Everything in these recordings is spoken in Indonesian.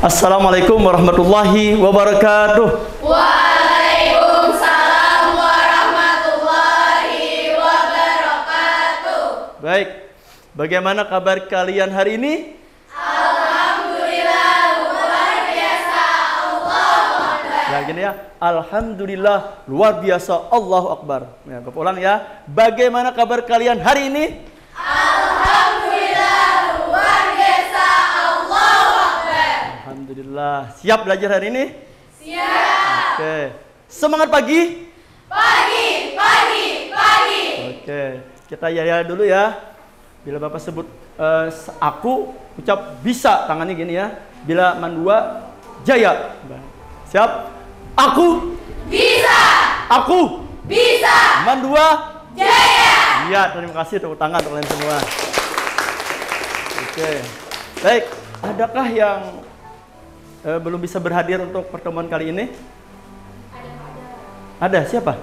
Assalamualaikum warahmatullahi wabarakatuh. Waalaikumsalam warahmatullahi wabarakatuh. Baik, bagaimana kabar kalian hari ini? Alhamdulillah luar biasa, Allahu Akbar. Ya gini ya, Alhamdulillah luar biasa, Allahu Akbar. Ya, ulang ya. Bagaimana kabar kalian hari ini? Alhamdulillah luar biasa, Allahu Akbar. Alhamdulillah. Siap belajar hari ini? Siap. Oke. Semangat pagi? Pagi. Oke. Kita ya dulu ya. Bila Bapak sebut aku, ucap bisa, tangannya gini ya. Bila mandua, jaya. Siap? Aku Bisa. Aku Bisa. mandua. Jaya. Iya, terima kasih, tepuk tangan untuk kalian semua. Oke. Baik, adakah yang belum bisa berhadir untuk pertemuan kali ini? Ada, siapa?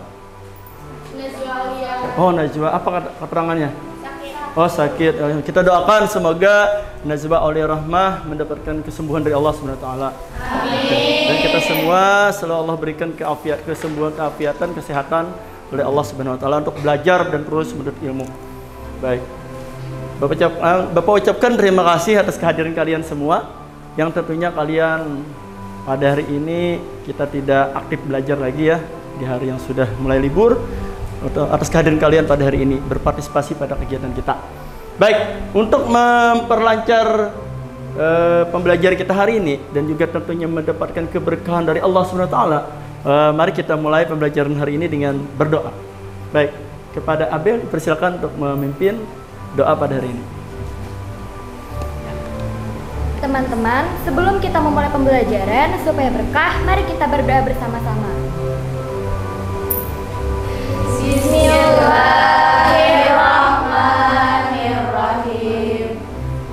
Oh, Najwa, apa keterangannya? Oh, sakit. Kita doakan semoga Najwa oleh rahmah mendapatkan kesembuhan dari Allah Subhanahu wa taala. Amin. Dan kita semua selalu Allah berikan kesembuhan, keafiatan, kesehatan oleh Allah Subhanahu wa taala untuk belajar dan terus menuntut ilmu. Baik. Bapak ucapkan terima kasih atas kehadiran kalian semua. Yang tentunya kalian pada hari ini kita tidak aktif belajar lagi ya, di hari yang sudah mulai libur. Atas kehadiran kalian pada hari ini berpartisipasi pada kegiatan kita. Baik, untuk memperlancar pembelajaran kita hari ini dan juga tentunya mendapatkan keberkahan dari Allah Subhanahu wa taala, mari kita mulai pembelajaran hari ini dengan berdoa. Baik, kepada Abel dipersilakan untuk memimpin doa pada hari ini. Teman-teman, sebelum kita memulai pembelajaran supaya berkah, mari kita berdoa bersama-sama. Bismillahirrahmanirrahim.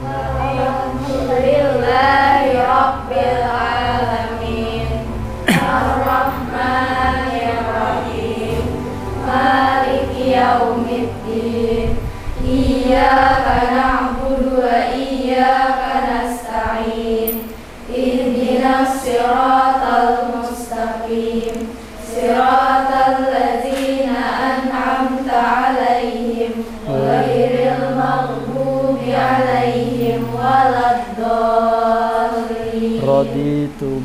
Alhamdulillahirabbil alamin. Arrahmanirrahim. Maliki yaumiddin. Iyyaka na'budu wa iyyaka nasta'in. Ihdinas siratal mustaqim. Siratal ladzina an'amta 'alaihim ghairil maghdubi alaihim waladdallin. Raditu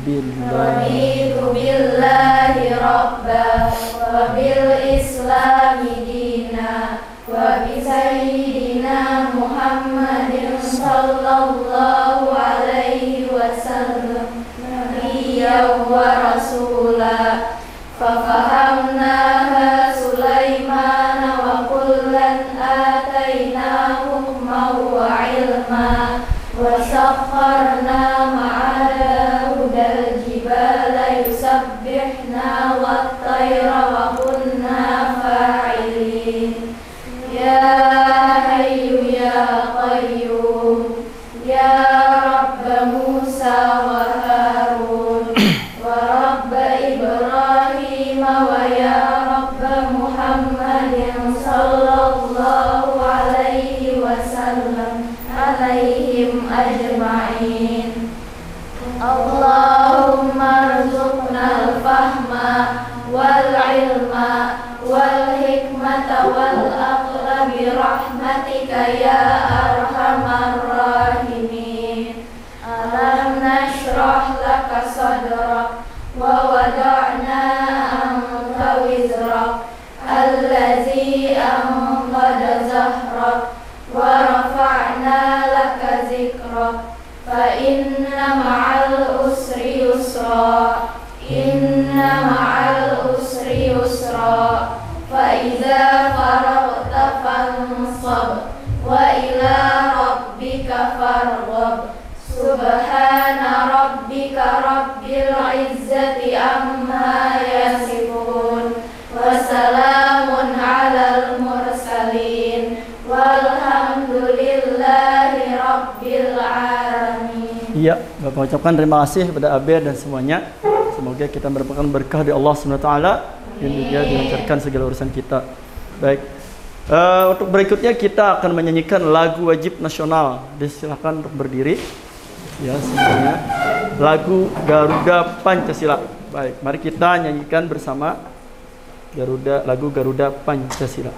billahi rabba wa bil islami dina wa bi sayyidina Muhammadin sallallahu alaihi wasallam nabiyyan wa rasulah. Fafahamnaha Sulaiman wa kullan ataina hukman wa ilma wa sakharna ma'a Dawudal jibala yusabbihna wat tayra wa kunna fa'ilin. Ya hayyu ya qayyum ya Rabb Musa wa Harun wa Rabb Ibrahim wa ya Rabb Muhammadin sallallahu alaihi wasallam alaihim ajma'in. Allahumma rzuqna al-fahma wal ilma wal hikmata wal aqla bi rahmatika ya arhamar rahimin. Alam nashrah laka sadrak wa wada'na anka wizrak allazi anqadha zahrak wa rafa'na laka zikrak fa inna ma'al usri yusra. Inna ma'al usri yusra. Fa idza faraghta fansab wa ila rabbika farghab. Subhana rabbika rabbil izzati amma yasifun wa salamun alal mursalin walhamdulillahi rabbil alamin. Iya, Bapak ucapkan terima kasih kepada Abel dan semuanya. Semoga kita mendapatkan berkah dari Allah Subhanahu wa taala dan juga dilancarkan segala urusan kita. Baik. Untuk berikutnya kita akan menyanyikan lagu wajib nasional. Silakan untuk berdiri. Ya, semuanya. lagu Garuda Pancasila. Baik, mari kita nyanyikan bersama lagu Garuda Pancasila.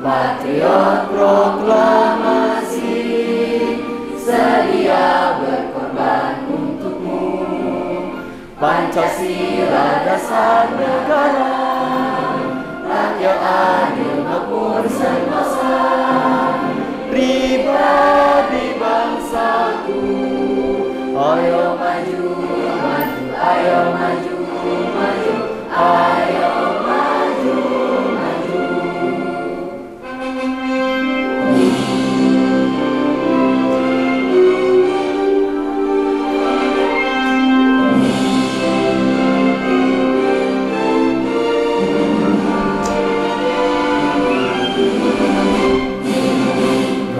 Patriot proklamasi, sedia berkorban untukmu. Pancasila dasar negara, rakyat adil makmur sentosa, pribadi bangsaku. Ayo maju, maju, ayo maju, maju, ayo maju, maju.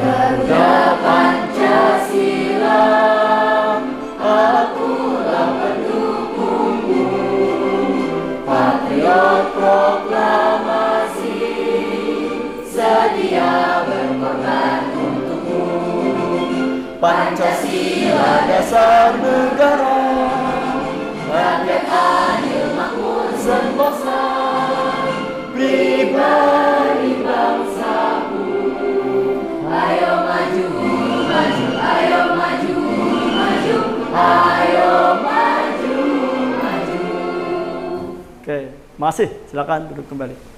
Garuda Pancasila, akulah pendukungmu. Patriot proklamasi, sedia berkorban untukmu. Pancasila dasar negara, rakyat adil makmur sentosa, pribadi bangsaku. Ayo maju, maju, ayo maju, maju, ayo maju, maju. Oke, masih silakan duduk kembali.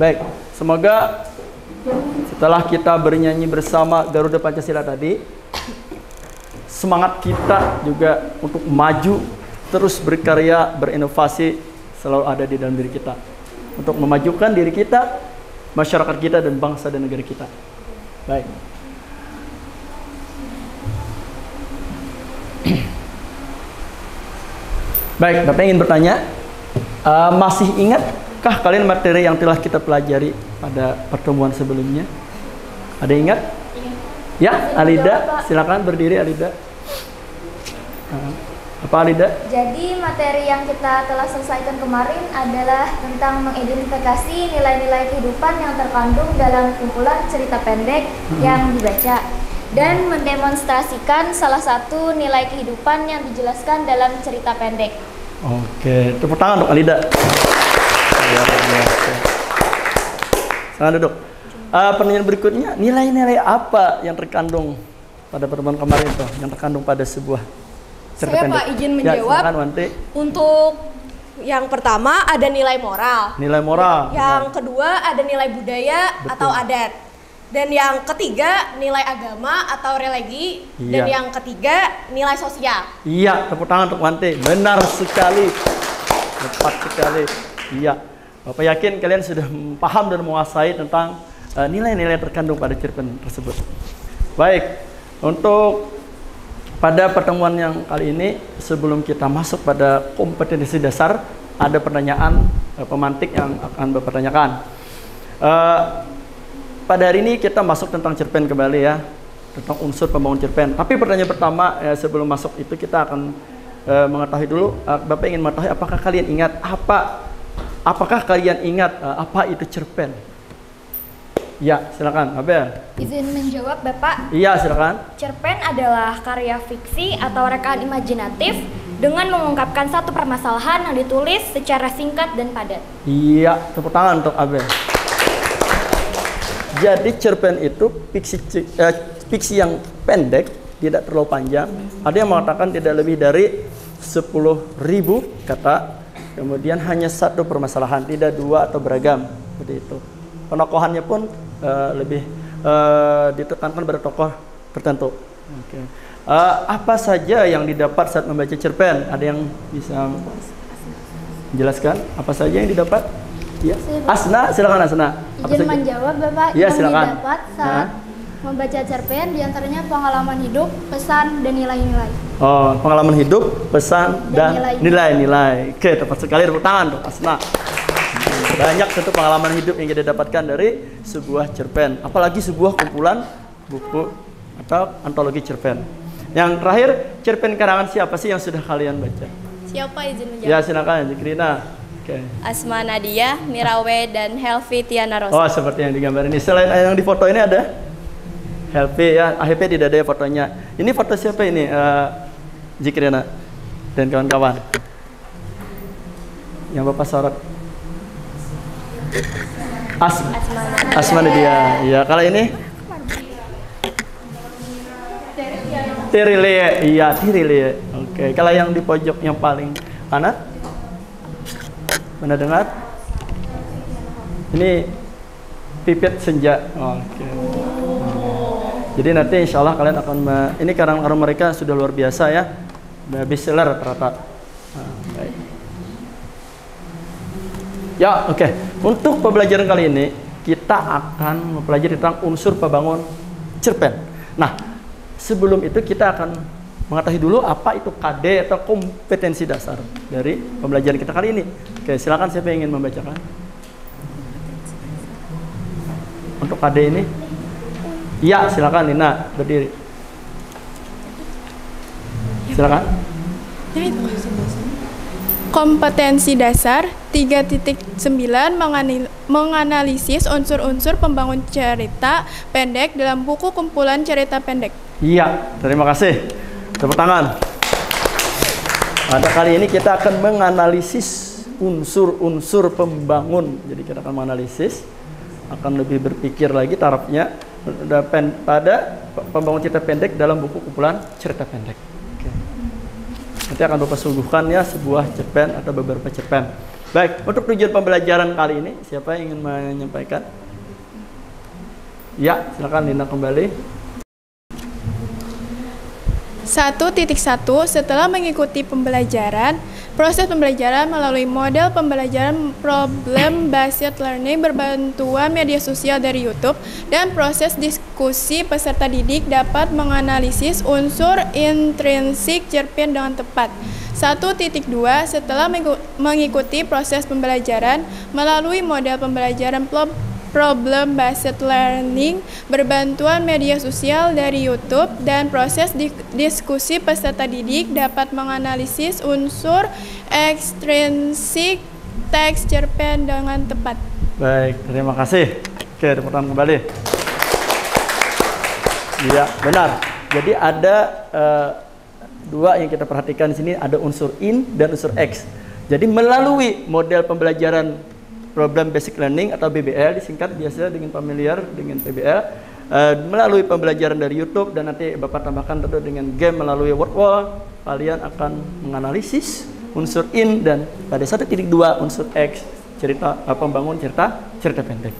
Baik, semoga setelah kita bernyanyi bersama Garuda Pancasila tadi, semangat kita juga untuk maju, terus berkarya, berinovasi selalu ada di dalam diri kita untuk memajukan diri kita, masyarakat kita, dan bangsa dan negara kita. Baik. Baik, Bapak ingin bertanya, masih ingatkah kalian materi yang telah kita pelajari pada pertemuan sebelumnya? Ada ingat? Ya, Alida, silakan berdiri, Alida. Apa, Alida? Jadi materi yang kita telah selesaikan kemarin adalah tentang mengidentifikasi nilai-nilai kehidupan yang terkandung dalam kumpulan cerita pendek yang dibaca dan mendemonstrasikan salah satu nilai kehidupan yang dijelaskan dalam cerita pendek. Oke, tepuk tangan untuk Alida. Silakan duduk. Pertanyaan berikutnya, nilai-nilai apa yang terkandung pada pertemuan kemarin itu, yang terkandung pada sebuah cerita Saya pendek? Pak izin menjawab. Ya, silakan, Wanti. Untuk yang pertama ada nilai moral. Nilai moral. Yang kedua ada nilai budaya atau adat. Dan yang ketiga nilai agama atau religi. Dan Iya. yang ketiga nilai sosial. Iya, tepuk tangan untuk Wanti. Benar sekali. Tepat sekali. Iya. Bapak yakin kalian sudah paham dan menguasai tentang nilai-nilai terkandung pada cerpen tersebut. Baik, untuk pada pertemuan yang kali ini, sebelum kita masuk pada kompetensi dasar, ada pertanyaan pemantik yang akan berpertanyakan. Pada hari ini kita masuk tentang cerpen kembali ya, tentang unsur pembangun cerpen. Tapi pertanyaan pertama sebelum masuk itu kita akan mengetahui dulu. Bapak ingin mengetahui apakah kalian ingat apa itu cerpen? Ya, silakan, Abel. Izin menjawab, Bapak. Iya, silakan. Cerpen adalah karya fiksi atau rekaan imajinatif dengan mengungkapkan satu permasalahan yang ditulis secara singkat dan padat. Iya, tepuk tangan untuk Abel. Jadi cerpen itu fiksi yang pendek, tidak terlalu panjang. Ada yang mengatakan tidak lebih dari 10.000 kata. Kemudian hanya satu permasalahan, tidak dua atau beragam. Seperti itu. Penokohannya pun lebih ditekankan pada tokoh tertentu. Okay. Apa saja yang didapat saat membaca cerpen? Ada yang bisa menjelaskan apa saja yang didapat? Ya. Asna, silakan Asna. Apa Izin saja? menjawab Bapak Ya, yang silakan. didapat saat membaca cerpen diantaranya pengalaman hidup, pesan, dan nilai-nilai. Oh, pengalaman hidup, pesan, dan Dan nilai-nilai. Oke, tepat sekali, tepuk tangan tuh, Asna. Banyak tentu pengalaman hidup yang kita dapatkan dari sebuah cerpen, apalagi sebuah kumpulan buku atau antologi cerpen. Yang terakhir, cerpen karangan siapa sih yang sudah kalian baca? Siapa izin menjawab? Ya, silakan, Zikrina. Oke. Asma Nadia, Mirawe, dan Helvi Tiana Rosa. Oh, seperti yang digambar ini. Selain yang di foto ini ada Helvi ya, AHP tidak ada ya fotonya. Ini foto siapa ini? Zikrina dan kawan-kawan. Yang Bapak sorot. Asma Nadia. Ya, kalau ini Tirilie. Iya, Tirilie. Oke, kalau yang di pojok yang paling kanan mana dengar? Ini Pipit Senja. Oke. Jadi nanti insya Allah kalian akan ini karang-karang mereka sudah luar biasa ya, bestseller rata-rata. Baik. Ya, oke. Untuk pembelajaran kali ini kita akan mempelajari tentang unsur pembangun cerpen. Nah, sebelum itu kita akan mengetahui dulu apa itu KD atau kompetensi dasar dari pembelajaran kita kali ini. Oke, silakan siapa yang ingin membacakan? Untuk KD ini? Ya, silakan Lina, berdiri. Silakan. Kompetensi dasar 3.9 menganalisis unsur-unsur pembangun cerita pendek dalam buku kumpulan cerita pendek. Iya, terima kasih. Tepuk tangan. Pada kali ini kita akan menganalisis unsur-unsur pembangun. Jadi kita akan menganalisis, akan lebih berpikir lagi tarafnya pada pembangun cerita pendek dalam buku kumpulan cerita pendek. Oke. Nanti akan Bapak suguhkan ya sebuah cerpen atau beberapa cerpen. Baik, untuk tujuan pembelajaran kali ini siapa yang ingin menyampaikan? Ya, silakan Lina kembali. 1.1 Setelah mengikuti pembelajaran, proses pembelajaran melalui model pembelajaran problem based learning berbantuan media sosial dari YouTube dan proses diskusi peserta didik dapat menganalisis unsur intrinsik cerpen dengan tepat. 1.2 Setelah mengikuti proses pembelajaran melalui model pembelajaran problem based learning berbantuan media sosial dari YouTube dan proses diskusi peserta didik dapat menganalisis unsur ekstrinsik teks cerpen dengan tepat. Baik, terima kasih. Oke, tepuk tangan kembali. Iya, benar. Jadi ada dua yang kita perhatikan di sini, ada unsur in dan unsur x. Jadi melalui model pembelajaran Problem Basic Learning atau BBL disingkat biasa dengan familiar dengan PBL, melalui pembelajaran dari YouTube dan nanti Bapak tambahkan tentu dengan game melalui Wordwall, kalian akan menganalisis unsur in dan pada 1.2 unsur X cerita pembangun cerita pendek.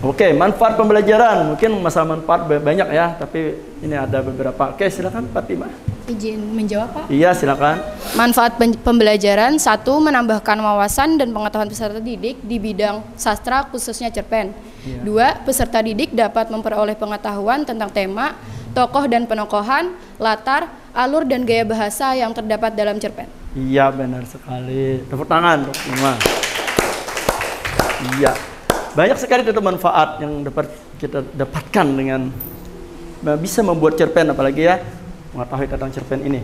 Oke, manfaat pembelajaran mungkin masalah manfaat banyak ya, tapi ini ada beberapa. Oke, silakan Fatimah. Izin menjawab, Pak? Iya, silakan. Manfaat pembelajaran: 1. Menambahkan wawasan dan pengetahuan peserta didik di bidang sastra khususnya cerpen. 2. Peserta didik dapat memperoleh pengetahuan tentang tema, tokoh dan penokohan, latar, alur dan gaya bahasa yang terdapat dalam cerpen. Iya, benar sekali. Tepuk tangan untuk semua. Iya. Banyak sekali tentu manfaat yang dapat kita dapatkan dengan bisa membuat cerpen, apalagi ya mengetahui tentang cerpen ini.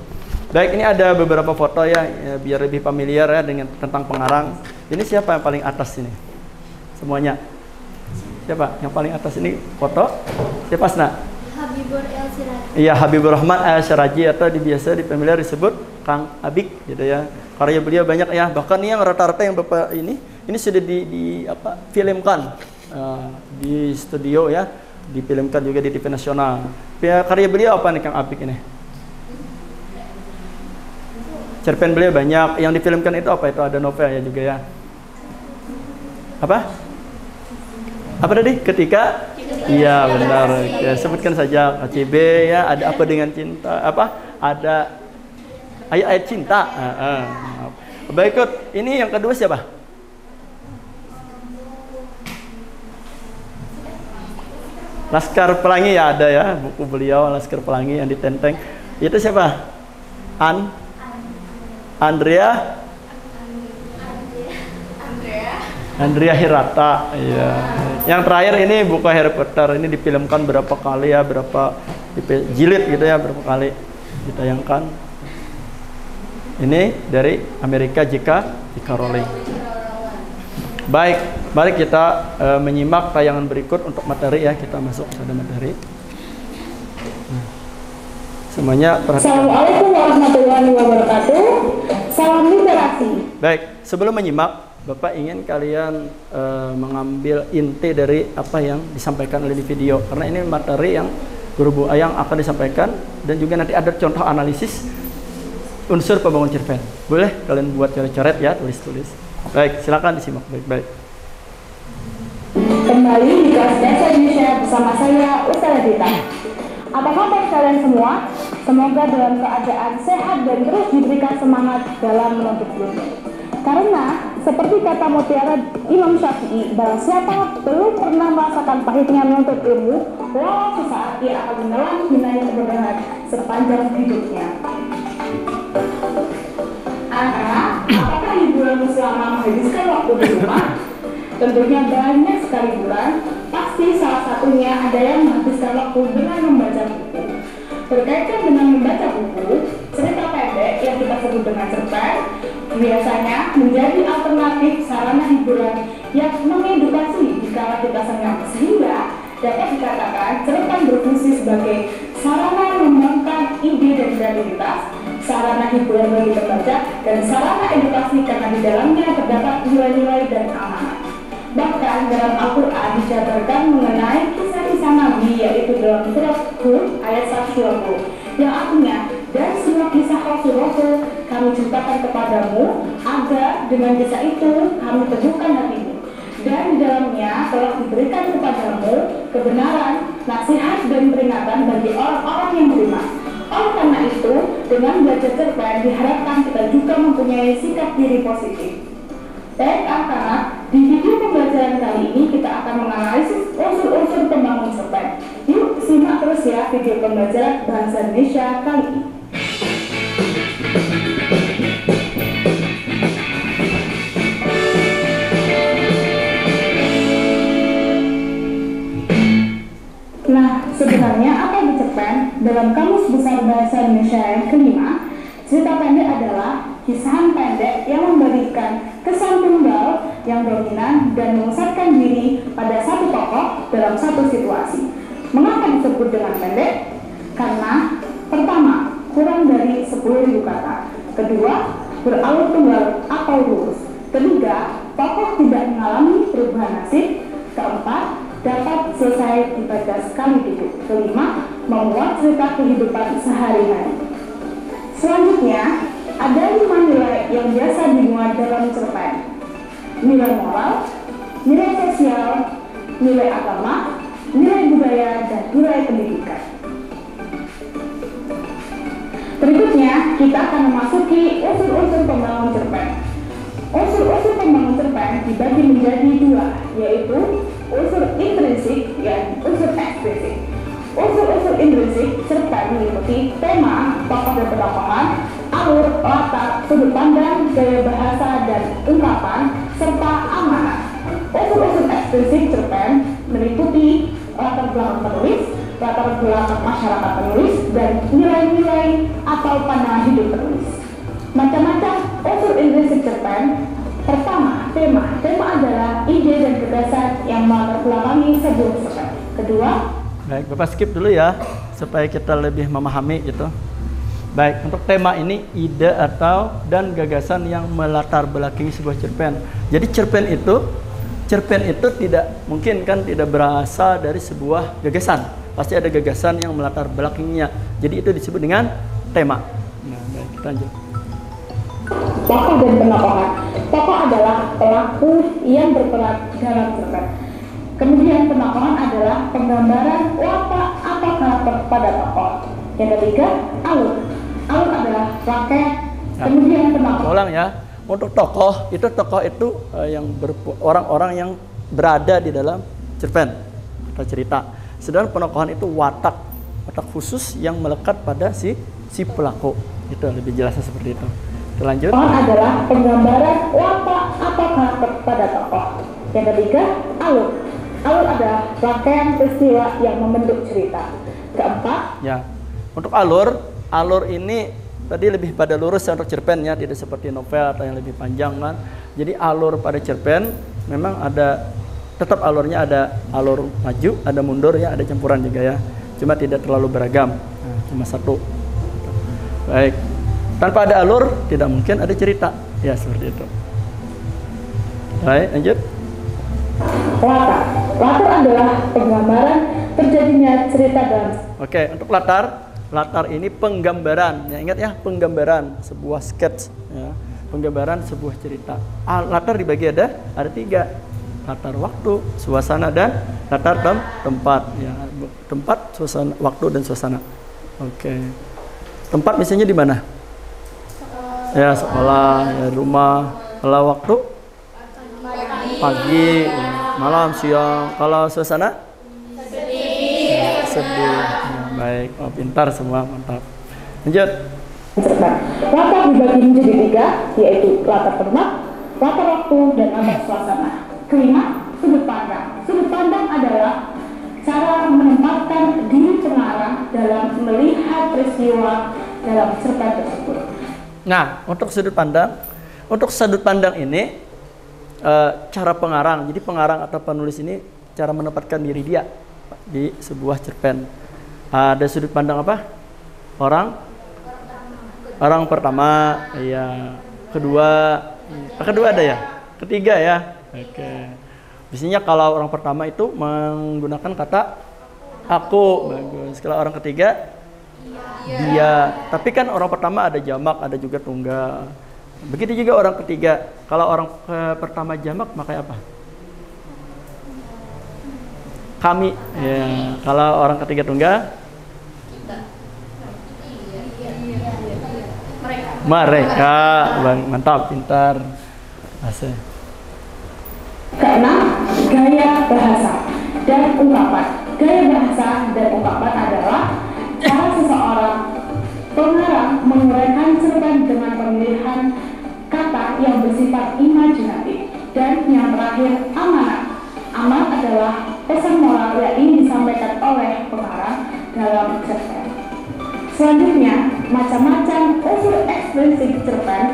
Baik, ini ada beberapa foto ya biar lebih familiar ya dengan tentang pengarang. Ini siapa yang paling atas ini? Semuanya. Siapa yang paling atas ini foto? Siapa Asna? Habibur El Siraji. Iya, Habibur Rahman El Siraji atau biasa di familiar disebut Kang Abik gitu ya. Karya beliau banyak ya, bahkan yang rata-rata yang Bapak ini sudah filmkan di studio ya, difilmkan juga di TV nasional. Karya beliau apa nih Kang Abik ini? Cerpen beliau banyak, yang difilmkan itu apa? Itu ada novel ya juga ya. Apa? Apa tadi? Ketika? Iya benar. Ya, sebutkan saja KCB ya. Ada apa dengan cinta? Apa? Ada ayat-ayat cinta. Berikut, ini yang kedua siapa? Laskar Pelangi ya, ada ya buku beliau Laskar Pelangi yang ditenteng. Itu siapa? Andrea Hirata. Iya. Yang terakhir ini buku Harry Potter, ini difilmkan berapa kali ya, berapa jilid gitu ya, berapa kali ditayangkan. Ini dari Amerika J.K. Rowling. Baik, mari kita menyimak tayangan berikut untuk materi ya. Kita masuk pada materi. Semuanya perhatikan. Assalamualaikum warahmatullahi wabarakatuh. Salam literasi. Baik, sebelum menyimak, Bapak ingin kalian mengambil inti dari apa yang disampaikan oleh di video, karena ini materi yang Guru Bu Ayang akan disampaikan, dan juga nanti ada contoh analisis unsur pembangun cerpen. Boleh kalian buat coret-coret ya, tulis-tulis. Baik, silakan disimak baik-baik. Kembali di kelas bahasa Indonesia bersama saya Ustazah Dita. Apa kabar kalian semua? Semoga dalam keadaan sehat dan terus diberikan semangat dalam menuntut ilmu. Karena seperti kata mutiara Imam Syafi'i, barang siapa belum pernah merasakan pahitnya menuntut ilmu, walau sesaat ia akan menelan hinanya kebenaran sepanjang hidupnya. Anak, apakah hiburan selama menghabiskan waktu di rumah? Tentunya banyak sekali hiburan. Pasti salah satunya ada yang menghabiskan waktu dengan membaca buku. Berkaitan dengan membaca buku, cerita pendek yang kita sebut dengan cerpen biasanya menjadi alternatif sarana hiburan yang mengedukasi dikala kita senang, sehingga dapat dikatakan cerpen berfungsi sebagai sarana mengembangkan ide dan kreativitas, sarana hiburan bagi pembaca, dan sarana edukasi karena di dalamnya terdapat nilai-nilai dan amanat. Bahkan dalam Al-Quran dijabarkan mengenai kisah-kisah Nabi, yaitu dalam surat Hud ayat 120, yang artinya, dan semua kisah Rasul-Rasul kami ceritakan kepadamu agar dengan kisah itu kami teguhkan hatimu, dan di dalamnya telah diberikan kepadamu kebenaran, nasihat dan peringatan bagi orang-orang yang beriman. Oleh karena itu, dengan belajar cerpen diharapkan kita juga mempunyai sikap diri positif. Baik anak-anak, di video pembelajaran kali ini kita akan menganalisis unsur-unsur pembangun cerpen. Yuk simak terus ya video pembelajaran bahasa Indonesia kali ini. Nah, sebenarnya apa itu cerpen? Dalam Kamus Besar Bahasa Indonesia yang kelima, cerita pendek adalah kisahan pendek yang memberikan kesan tunggal yang dominan dan memusatkan diri pada satu tokoh dalam satu situasi. Mengapa disebut dengan pendek? Karena pertama, kurang dari 10.000 kata. Kedua, beralur tunggal atau lurus. Ketiga, tokoh tidak mengalami perubahan nasib. Keempat, dapat selesai dibaca sekali duduk. Kelima, memuat cerita kehidupan sehari-hari. Selanjutnya, ada 5 nilai yang biasa dimuat dalam cerpen. Nilai moral, nilai sosial, nilai agama, nilai budaya, dan nilai pendidikan. Berikutnya, kita akan memasuki unsur-unsur pembangun cerpen. Unsur-unsur pembangun cerpen dibagi menjadi 2, yaitu unsur intrinsik dan unsur eksplisit. Unsur-unsur intrinsik cerpen meliputi tema, tokoh dan penokohan, alur, latar, sudut pandang, gaya bahasa, dan ungkapan, serta amanat. Unsur-unsur eksplisit cerpen meliputi latar belakang penulis, latar belakang masyarakat penulis, dan nilai-nilai atau pandangan hidup penulis. Macam-macam unsur intrinsik cerpen. Pertama, tema. Tema adalah ide dan gagasan yang melatar belakangi sebuah cerpen. Kedua, baik, Bapak skip dulu ya supaya kita lebih memahami gitu. Baik, untuk tema ini ide atau dan gagasan yang melatar belakangi sebuah cerpen. Jadi cerpen itu tidak mungkin kan tidak berasal dari sebuah gagasan. Pasti ada gagasan yang melatar belakanginya. Jadi itu disebut dengan tema. Nah, baik, kita lanjut. Tokoh dan penokohan. Tokoh adalah pelaku yang berperan dalam cerpen. Kemudian penokohan adalah penggambaran watak atau karakter pada tokoh. Yang ketiga, alur. Alur adalah rangkaian. Kemudian penokohan. Ulang ya. Untuk tokoh itu yang orang-orang yang berada di dalam cerpen atau cerita. Sedangkan penokohan itu watak khusus yang melekat pada si pelaku. Itu lebih jelasnya seperti itu. Kita lanjut. Penokohan adalah penggambaran watak atau karakter pada tokoh. Yang ketiga, alur. Alur adalah rangkaian peristiwa yang membentuk cerita. Keempat, ya. Untuk alur ini tadi lebih pada lurus untuk cerpen ya, tidak seperti novel atau yang lebih panjang kan. Jadi alur pada cerpen memang tetap alurnya ada alur maju, ada mundur ya, ada campuran juga ya. Cuma tidak terlalu beragam. Nah, cuma satu. Baik. Tanpa ada alur tidak mungkin ada cerita. Ya, seperti itu. Baik, lanjut. Latar adalah penggambaran terjadinya cerita dalam. Oke, untuk latar ini penggambaran. Ya, ingat ya, penggambaran sebuah sketch ya. Penggambaran sebuah cerita. Latar dibagi ada 3. Latar waktu, suasana dan latar tempat ya. Tempat, suasana, waktu dan suasana. Oke. Tempat misalnya di mana? Ya, sekolah, ya, rumah. Kalau waktu pagi, ya, malam, siang. Kalau suasana? Sedih. Ya, baik, pintar semua, mantap. Lanjut. Latar dibagi menjadi 3, yaitu latar tempat, latar waktu, dan latar suasana. Kelima, sudut pandang. Sudut pandang adalah cara menempatkan diri pengarang dalam melihat peristiwa dalam cerpen tersebut. Nah, untuk sudut pandang ini cara pengarang. Jadi pengarang atau penulis ini cara menempatkan diri dia di sebuah cerpen. Ada sudut pandang apa? Orang pertama, ya. Kedua ada ya? Ketiga ya? Oke. Biasanya kalau orang pertama itu menggunakan kata aku, bagus. Kalau orang ketiga dia. Tapi kan orang pertama ada jamak, ada juga tunggal. Begitu juga orang ketiga. Kalau orang pertama jamak pakai apa? Kami. Ya. Kalau orang ketiga tunggal? Mereka. Mantap, pintar. Asik. Keenam, gaya bahasa dan ungkapan. Gaya bahasa dan ungkapan adalah cara seseorang pengarang menguraikan cerpen dengan pemilihan kata yang bersifat imajinatif. Dan yang terakhir, amanat. Amanat adalah pesan moral yang ingin disampaikan oleh pengarang dalam cerpen. Selanjutnya, macam-macam unsur eksplisit cerpen.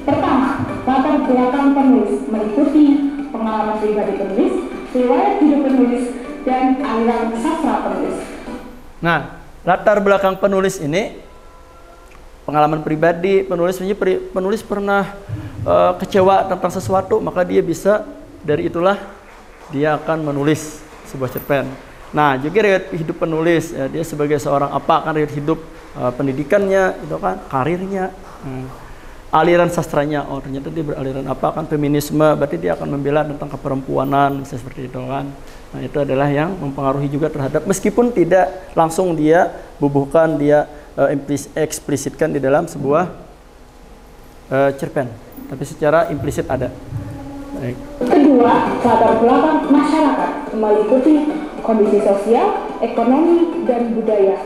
Pertama, latar belakang penulis meliputi pengalaman pribadi penulis, riwayat hidup penulis, dan aliran sastra penulis. Nah, latar belakang penulis ini pengalaman pribadi penulis pernah kecewa tentang sesuatu, maka dia bisa dari itulah dia akan menulis sebuah cerpen. Nah, juga riwayat hidup penulis, ya, dia sebagai seorang apa kan riwayat hidup, pendidikannya, itu kan karirnya. Aliran sastranya, oh ternyata dia beraliran apa kan feminisme, berarti dia akan membela tentang keperempuanan, seperti itu kan. Nah, itu adalah yang mempengaruhi juga terhadap, meskipun tidak langsung dia bubuhkan, dia eksplisitkan di dalam sebuah cerpen, tapi secara implisit ada. Baik. Kedua, latar belakang masyarakat meliputi kondisi sosial, ekonomi, dan budaya.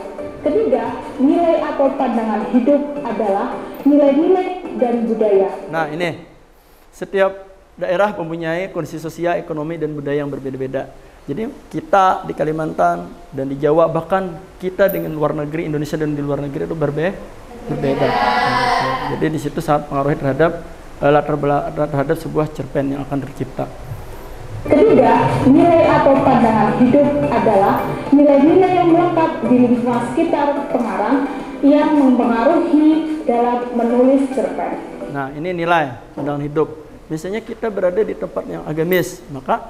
Ketiga, nilai atau pandangan hidup adalah nilai-nilai dan budaya. Nah, ini setiap daerah mempunyai kondisi sosial, ekonomi, dan budaya yang berbeda-beda. Jadi kita di Kalimantan dan di Jawa, bahkan kita dengan luar negeri, Indonesia dan di luar negeri itu berbeda. Jadi di situ sangat pengaruhi terhadap terhadap sebuah cerpen yang akan tercipta. Ketiga, nilai atau pandangan hidup adalah nilai-nilai yang melekat di lingkungan sekitar pengarang yang mempengaruhi dalam menulis cerpen. Nah, ini nilai pandangan hidup. Biasanya kita berada di tempat yang agamis, maka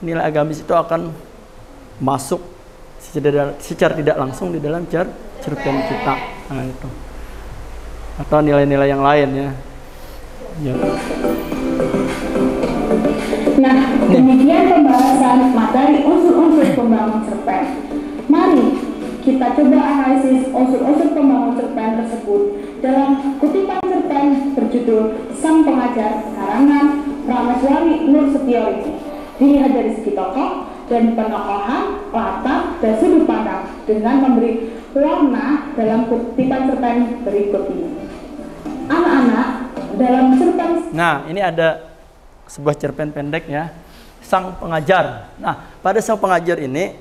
nilai agamis itu akan masuk secara tidak langsung di dalam cerpen kita. Nah, itu. Atau nilai-nilai yang lain ya. Nah, demikian pembahasan materi unsur-unsur pembangun cerpen. Mari kita coba analisis unsur-unsur pembangun cerpen tersebut dalam kutipan cerpen cerpen berjudul Sang Pengajar karangan Prameswari Nur Setio ini. Dilihat dari segi tokoh dan penokohan, latar, dan sudut pandang dengan memberi warna dalam kutipan cerpen berikut ini. Anak-anak dalam cerpen. Nah, ini ada sebuah cerpen pendek ya, Sang Pengajar. Nah, pada Sang Pengajar ini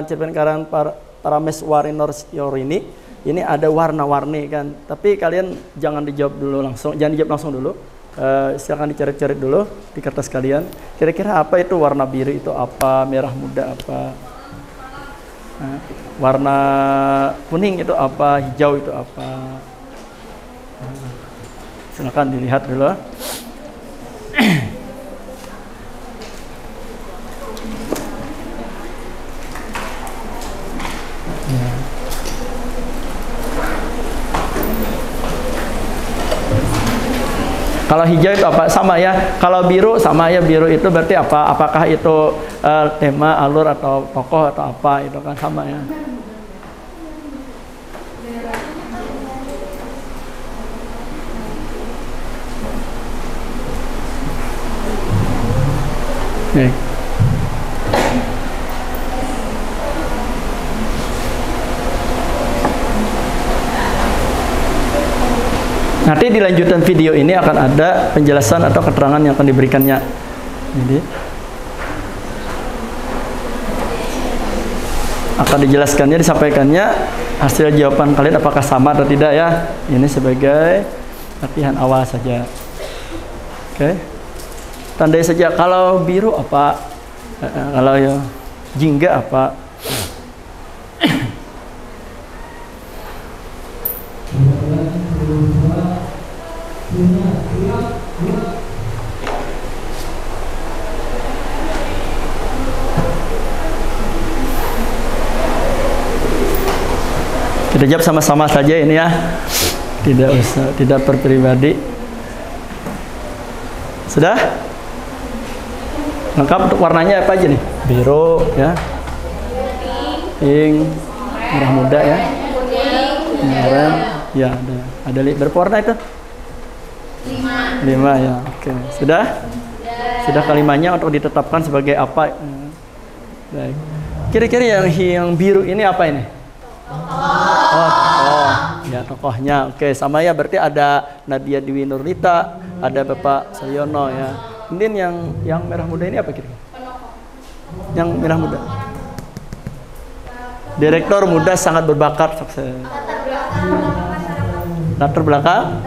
cerpen karangan Prameswari Nur Setio ini ada warna-warni kan. Tapi kalian jangan dijawab dulu langsung, jangan dijawab langsung dulu. Silakan dicoret-coret dulu di kertas kalian. Kira-kira apa itu warna biru itu apa, merah muda apa, warna kuning itu apa, hijau itu apa. Silakan dilihat dulu. Kalau hijau itu apa? Sama ya. Kalau biru sama ya, biru itu berarti apa? Apakah itu tema, alur atau tokoh atau apa? Itu kan sama ya. Oke. Nanti di lanjutan video ini akan ada penjelasan atau keterangan yang akan diberikannya. Jadi akan dijelaskannya, disampaikannya hasil jawaban kalian apakah sama atau tidak ya. Ini sebagai latihan awal saja. Oke. Tandai saja kalau biru apa, kalau ya jingga apa. Kita jawab sama-sama saja ini ya, tidak usah, tidak berpribadi. Sudah lengkap. Untuk warnanya apa aja nih? Biru ya, pink, merah muda ya, merah ya, ada berapa warna itu? 5 ya. Oke, sudah kalimatnya untuk ditetapkan sebagai apa? Baik. Kira-kira yang biru ini apa ini? Tokoh. Ya, tokohnya. Oke, sama ya, berarti ada Nadia Dewi Nurlita, ada Bapak Salyono ya. Kemudian yang merah muda ini apa kira-kira? Yang merah muda. Direktur muda sangat berbakat, sukses. Latar belakang?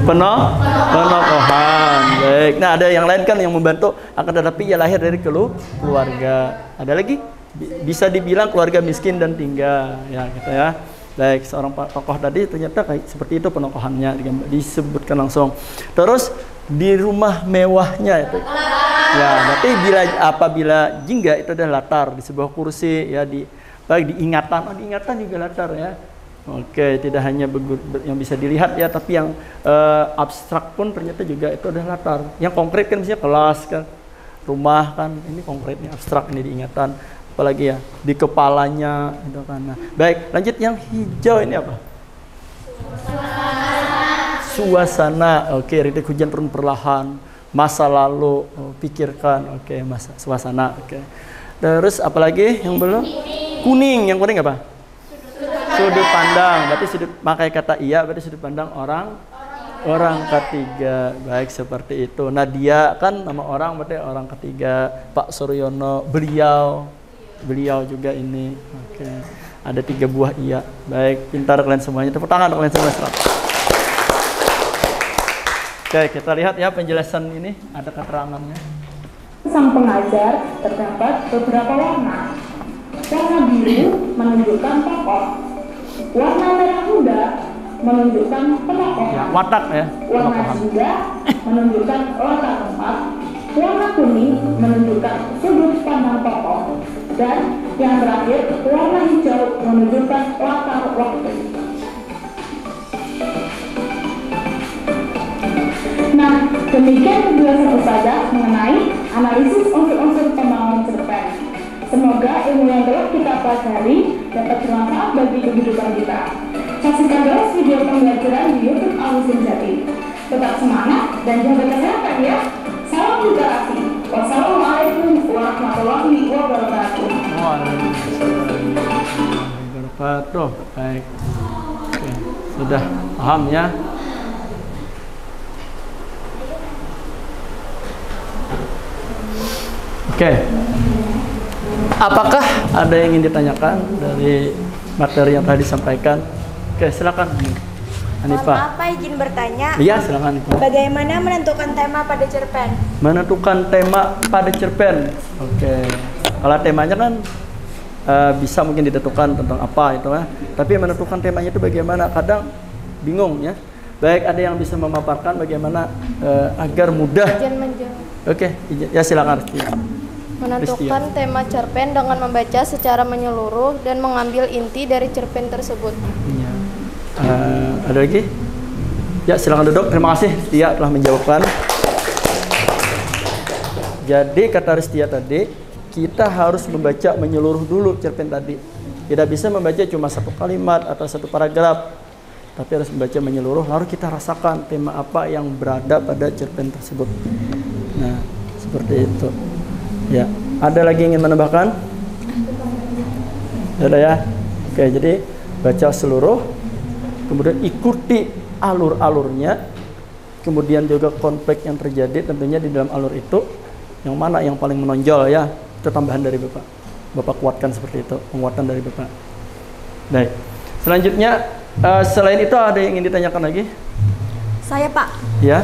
Penokohan. Baik. Nah, ada yang lain kan yang membantu, akan tetapi ia lahir dari keluarga. Ada lagi? Bisa dibilang keluarga miskin dan tinggal ya, gitu ya. Baik, seorang tokoh tadi ternyata kayak seperti itu penokohannya disebutkan langsung. Terus di rumah mewahnya itu. Ya, berarti apabila jingga itu adalah latar di sebuah kursi ya, baik diingatan. Diingatan juga latar ya. Oke, tidak hanya yang bisa dilihat ya, tapi yang abstrak pun ternyata juga itu adalah latar. Yang konkret kan misalnya kelas kan, rumah kan, ini konkretnya abstrak, ini diingatan. Apalagi ya di kepalanya itu kan. Nah, baik, lanjut yang hijau ini apa? Suasana. Oke, rintik hujan turun perlahan. Masa lalu, pikirkan. Oke, suasana. Oke. Terus apalagi yang belum? Kuning. Yang kuning apa? Sudut pandang. Berarti pakai kata iya, berarti sudut pandang orang ketiga. Baik, seperti itu. Nadia kan nama orang, berarti orang ketiga. Pak Suryono, beliau juga ini. Oke. Ada 3 buah iya. Baik, pintar kalian semuanya. Tepuk tangan kalian semua. Oke, kita lihat ya penjelasan ini, ada keterangannya. Sang Pengajar terdapat beberapa warna. Warna biru menunjukkan tokoh. Warna merah muda menunjukkan penokohan. Ya, watak ya. Warna jingga menunjukkan latar tempat. Warna kuning menunjukkan sudut pandang tokoh. Dan yang terakhir, warna hijau menunjukkan latar waktu. Nah, demikian penjelasan Ustazah mengenai analisis unsur-unsur pembangunan cerpen. Semoga ilmu yang telah kita pelajari dapat bermanfaat bagi kehidupan kita. Saksikan terus video pembelajaran di YouTube Al-Husin Jatim. Tetap semangat dan jaga kesehatan ya. Salam literasi. Wassalamualaikum warahmatullahi wabarakatuh. Waalaikumsalam warahmatullahi wabarakatuh. Baik. Oke, sudah paham ya? Oke. Apakah ada yang ingin ditanyakan dari materi yang tadi disampaikan? Oke, silakan. Hanifah. Apa izin bertanya? Iya, silakan. Bagaimana menentukan tema pada cerpen? Menentukan tema pada cerpen. Oke. Kalau temanya kan bisa mungkin ditentukan tentang apa itu ya. Tapi menentukan temanya itu bagaimana? Kadang bingung ya. Baik, ada yang bisa memaparkan bagaimana agar mudah. Oke, ya silakan. Menentukan tema cerpen dengan membaca secara menyeluruh dan mengambil inti dari cerpen tersebut. Iya. Ada lagi? Ya, silakan duduk. Terima kasih Setia telah menjawabkan. Jadi kata Setia tadi, kita harus membaca menyeluruh dulu cerpen tadi. Tidak bisa membaca cuma satu kalimat atau satu paragraf, tapi harus membaca menyeluruh. Lalu kita rasakan tema apa yang berada pada cerpen tersebut. Nah, seperti itu. Ya, ada lagi yang ingin menambahkan? Ada ya? Oke, jadi baca seluruh, kemudian ikuti alur-alurnya, kemudian juga konflik yang terjadi tentunya di dalam alur itu, yang mana yang paling menonjol ya, itu tambahan dari Bapak. Bapak kuatkan seperti itu, penguatan dari Bapak. Baik, selanjutnya selain itu ada yang ingin ditanyakan lagi? Saya Pak. Ya.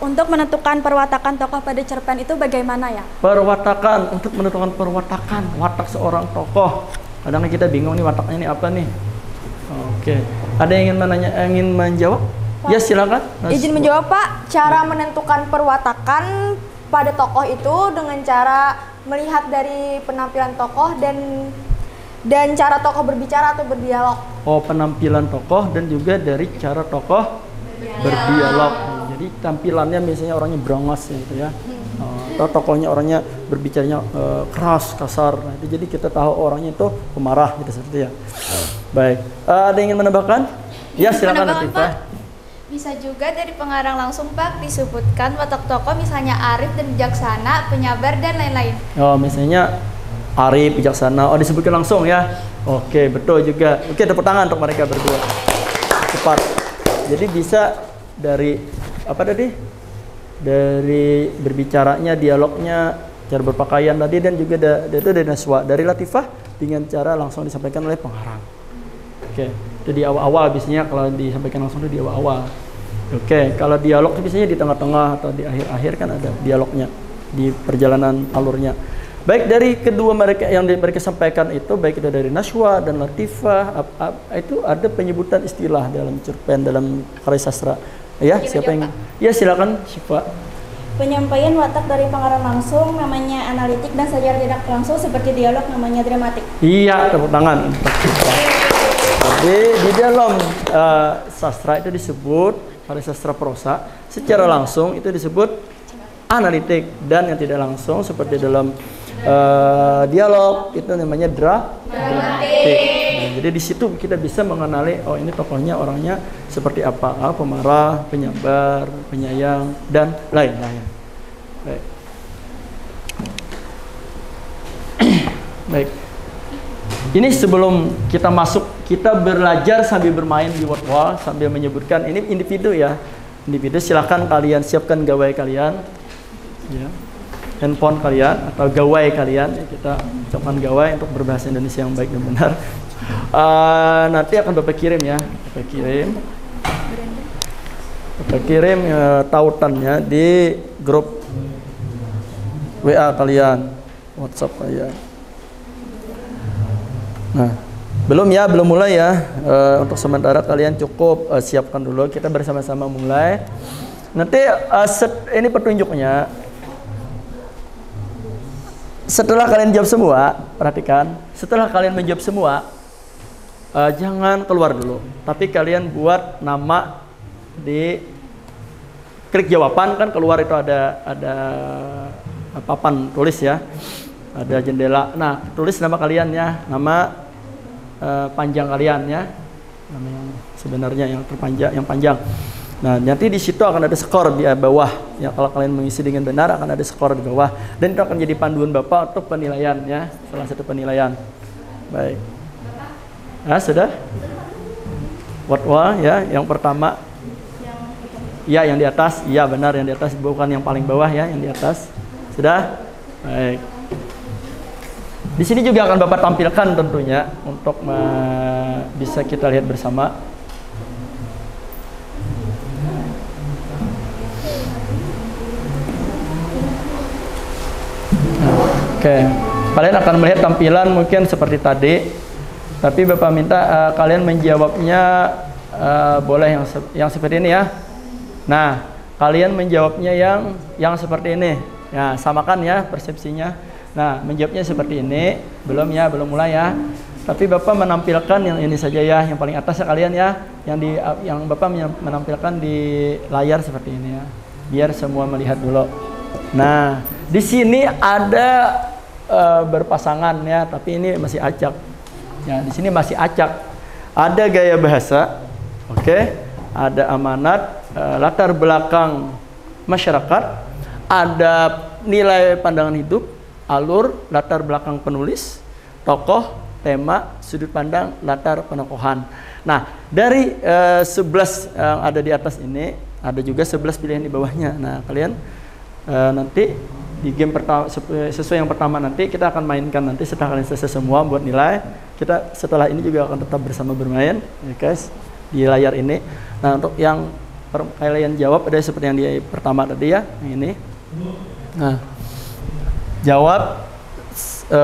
Untuk menentukan perwatakan tokoh pada cerpen itu bagaimana ya? Perwatakan, untuk menentukan perwatakan watak seorang tokoh. Kadang kita bingung nih wataknya ini apa nih. Oke. Ada yang ingin menjawab? Pak, ya silakan. Izin menjawab Pak. Cara menentukan perwatakan pada tokoh itu dengan cara melihat dari penampilan tokoh dan cara tokoh berbicara atau berdialog. Oh, penampilan tokoh dan juga dari cara tokoh berdialog. Jadi tampilannya misalnya orangnya berangas gitu ya. Atau tokohnya orangnya berbicaranya keras, kasar. Nah, itu jadi kita tahu orangnya itu pemarah gitu seperti ya. Baik. Ada yang ingin menambahkan? Ya, silakan Latifah. Bisa juga dari pengarang langsung Pak disebutkan watak tokoh misalnya arif dan bijaksana, penyabar dan lain-lain. Oh, misalnya arif, bijaksana. Oh, disebutkan langsung ya. Oke, betul juga. Oke, tepuk tangan untuk mereka berdua. Cepat. Jadi bisa dari apa tadi? Dari berbicaranya, dialognya, cara berpakaian tadi dan juga itu dari Naswa, dari Latifah dengan cara langsung disampaikan oleh pengarang. Oke, itu di awal-awal biasanya kalau disampaikan langsung itu di awal-awal. Oke, kalau dialog itu biasanya di tengah-tengah atau di akhir-akhir kan ada dialognya di perjalanan alurnya. Baik dari kedua mereka yang mereka sampaikan itu, baik itu dari Naswa dan Latifah, itu ada penyebutan istilah dalam cerpen, dalam karya sastra. Ya, siapa yang? Ya, silakan Syifa. Penyampaian watak dari pengarang langsung namanya analitik dan secara tidak langsung seperti dialog namanya dramatik. Iya, tepuk tangan. Jadi di dalam sastra itu disebut karya sastra prosa, secara langsung itu disebut analitik, dan yang tidak langsung seperti dalam dialog itu namanya dramatik. Nah, jadi di situ kita bisa mengenali oh ini tokohnya orangnya seperti apa, pemarah, penyabar, penyayang dan lain-lain. Baik. Baik. Ini sebelum kita masuk, kita belajar sambil bermain di word wall, sambil menyebutkan ini individu ya. Individu, silakan kalian siapkan gawai kalian. Ya. Handphone kalian atau gawai kalian, ya, kita ucapkan gawai untuk berbahasa Indonesia yang baik dan benar. Nanti akan Bapak kirim ya, Bapak kirim tautannya di grup WA kalian, WhatsApp kalian. Nah, belum mulai ya. Untuk sementara kalian cukup siapkan dulu, kita bersama-sama mulai. Nanti ini petunjuknya. Setelah kalian jawab semua, perhatikan, setelah kalian menjawab semua, jangan keluar dulu, tapi kalian buat nama di klik jawaban, kan keluar itu ada papan tulis ya. ada jendela. Nah, tulis nama kalian ya, nama panjang kalian ya, nama yang sebenarnya yang terpanjang, yang panjang. Nah, nanti di situ akan ada skor di bawah. Ya, kalau kalian mengisi dengan benar akan ada skor di bawah. Dan itu akan jadi panduan Bapak untuk penilaian ya, salah satu penilaian. Baik. Nah, sudah? Wordwall ya, yang pertama. Ya, yang di atas. Iya, benar yang di atas, bukan yang paling bawah ya, yang di atas. Sudah? Baik. Di sini juga akan Bapak tampilkan tentunya untuk bisa kita lihat bersama. Oke, kalian akan melihat tampilan mungkin seperti tadi, tapi Bapak minta kalian menjawabnya boleh yang seperti ini ya. Nah, kalian menjawabnya yang seperti ini. Ya, samakan ya persepsinya. Nah, menjawabnya seperti ini, belum mulai ya. Tapi Bapak menampilkan yang ini saja ya, yang paling atas ya kalian ya, yang Bapak menampilkan di layar seperti ini ya, biar semua melihat dulu. Nah, di sini ada berpasangan ya, tapi ini masih acak. Ya, di sini masih acak. Ada gaya bahasa, oke, ada amanat, latar belakang masyarakat, ada nilai pandangan hidup, alur, latar belakang penulis, tokoh, tema, sudut pandang, latar penokohan. Nah, dari 11 yang ada di atas ini, ada juga 11 pilihan di bawahnya. Nah, kalian nanti di game pertama, sesuai yang pertama nanti kita akan mainkan nanti setelah kalian selesai semua buat nilai. Kita setelah ini juga akan tetap bersama bermain, ya guys, di layar ini. Nah, untuk yang kalian jawab ada seperti yang di pertama tadi ya, yang ini. Nah, jawab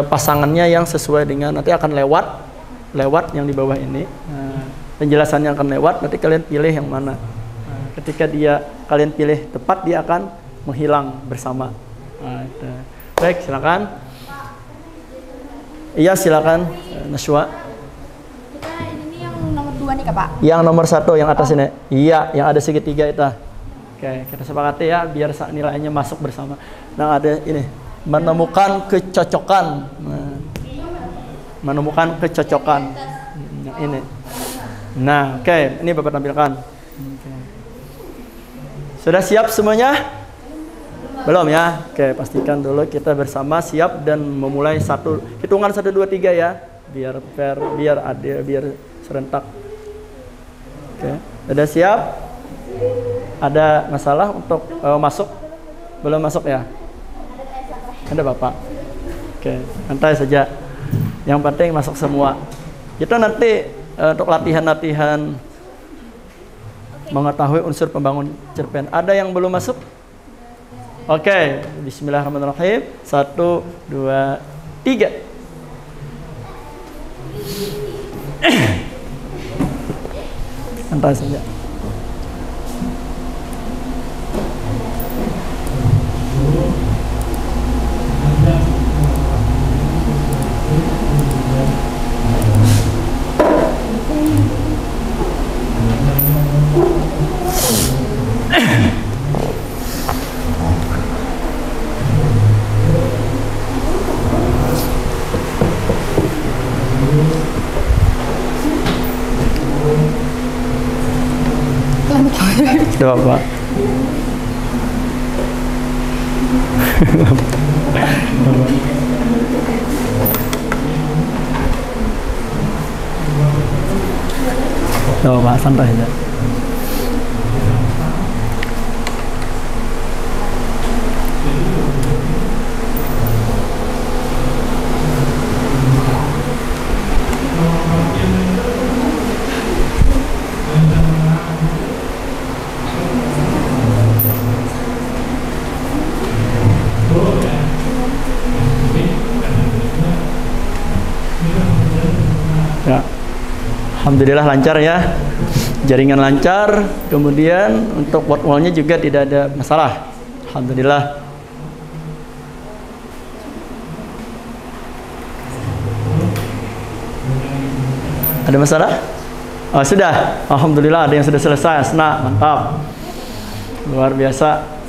pasangannya yang sesuai dengan, nanti akan lewat yang di bawah ini. Nah, penjelasannya akan lewat, nanti kalian pilih yang mana. Nah, ketika kalian pilih tepat, dia akan menghilang bersama. Nah, baik, silakan. Iya, silakan, Nashwa. Kita ini yang nomor 2 nih, Kak, Pak. Yang nomor 1 yang atas ini. Iya, yang ada segitiga itu. Oke, kita sepakati ya biar nilainya masuk bersama. Nah, ada ini, menemukan kecocokan. Nah, menemukan kecocokan. Yang ini. Nah, oke, ini Bapak tampilkan. Oke. Sudah siap semuanya? Belum ya? Oke, pastikan dulu kita bersama siap dan memulai hitungan 1 2 3 ya. Biar fair, biar adil, biar serentak. Oke, sudah siap? Ada masalah untuk masuk? Belum masuk ya? Ada Bapak? Oke, santai saja. Yang penting masuk semua. Kita nanti untuk latihan-latihan mengetahui unsur pembangun cerpen. Ada yang belum masuk? Oke, bismillahirrahmanirrahim. 1 2 3. Santai saja. Coba Pak. Coba Pak, santai aja. Ya. Alhamdulillah lancar ya, jaringan lancar, kemudian untuk wordwall-nya juga tidak ada masalah. Alhamdulillah. Ada masalah? Oh, sudah. Alhamdulillah ada yang sudah selesai. Asna, mantap. Luar biasa.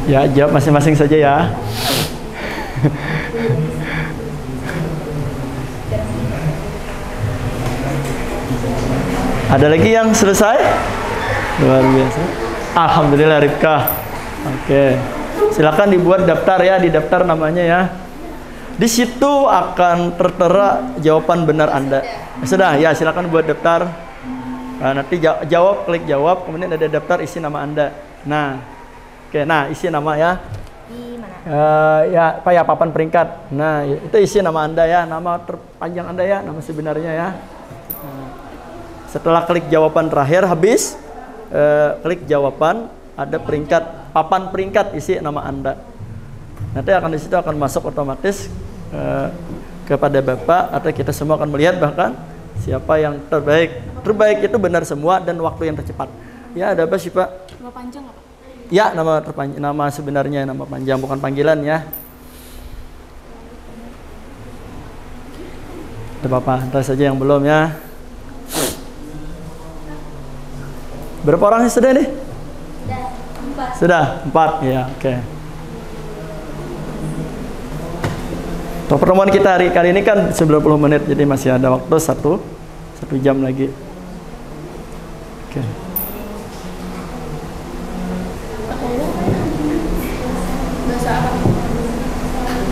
Ya, jawab masing-masing saja ya. Ada lagi yang selesai? Luar biasa. Alhamdulillah Rifka. Oke. Silakan dibuat daftar ya, di daftar namanya ya. Di situ akan tertera jawaban benar Anda. Sudah, ya silakan buat daftar. Nah, nanti jawab, klik jawab, kemudian ada daftar isi nama Anda. Nah, oke, nah isi nama ya. Di mana? Ya, apa ya, papan peringkat. Nah, itu isi nama Anda ya, nama terpanjang Anda ya, nama sebenarnya ya. Nah, setelah klik jawaban terakhir habis, klik jawaban, ada peringkat, papan peringkat isi nama Anda. Nanti akan di situ akan masuk otomatis kepada Bapak, atau kita semua akan melihat bahkan siapa yang terbaik. Terbaik itu benar semua dan waktu yang tercepat. Ya, ada apa sih Pak? Nama panjang apa? Ya, nama terpanjang, nama sebenarnya, nama panjang bukan panggilan ya. Ada Bapak, entah saja yang belum ya. Berapa orang yang sudah nih? Sudah 4 ya, oke. Untuk pertemuan kita kali ini kan 90 menit, jadi masih ada waktu 1 jam lagi. Oke.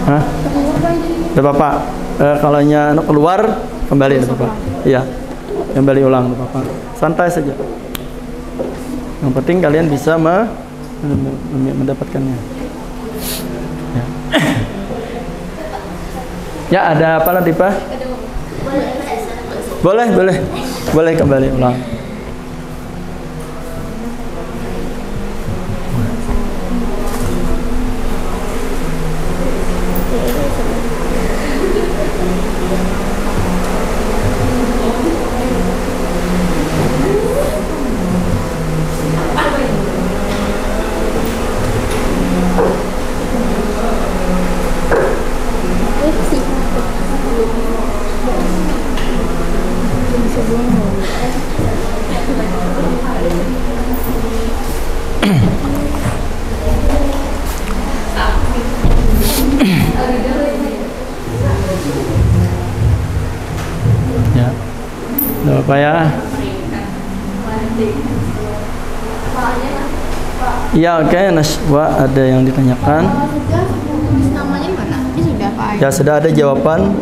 Hah? Udah Bapak, kalau keluar kembali ada Bapak. Iya, kembali ulang ada Bapak. Santai saja. Yang penting kalian bisa mendapatkannya. Ya. Ya, ada apa nanti Pak? Boleh kembali ulang. Ya, udah apa ya? Iya, oke, Naswa ada yang ditanyakan. Namanya mana? Ini sudah Pak. Ya, sudah ada jawaban.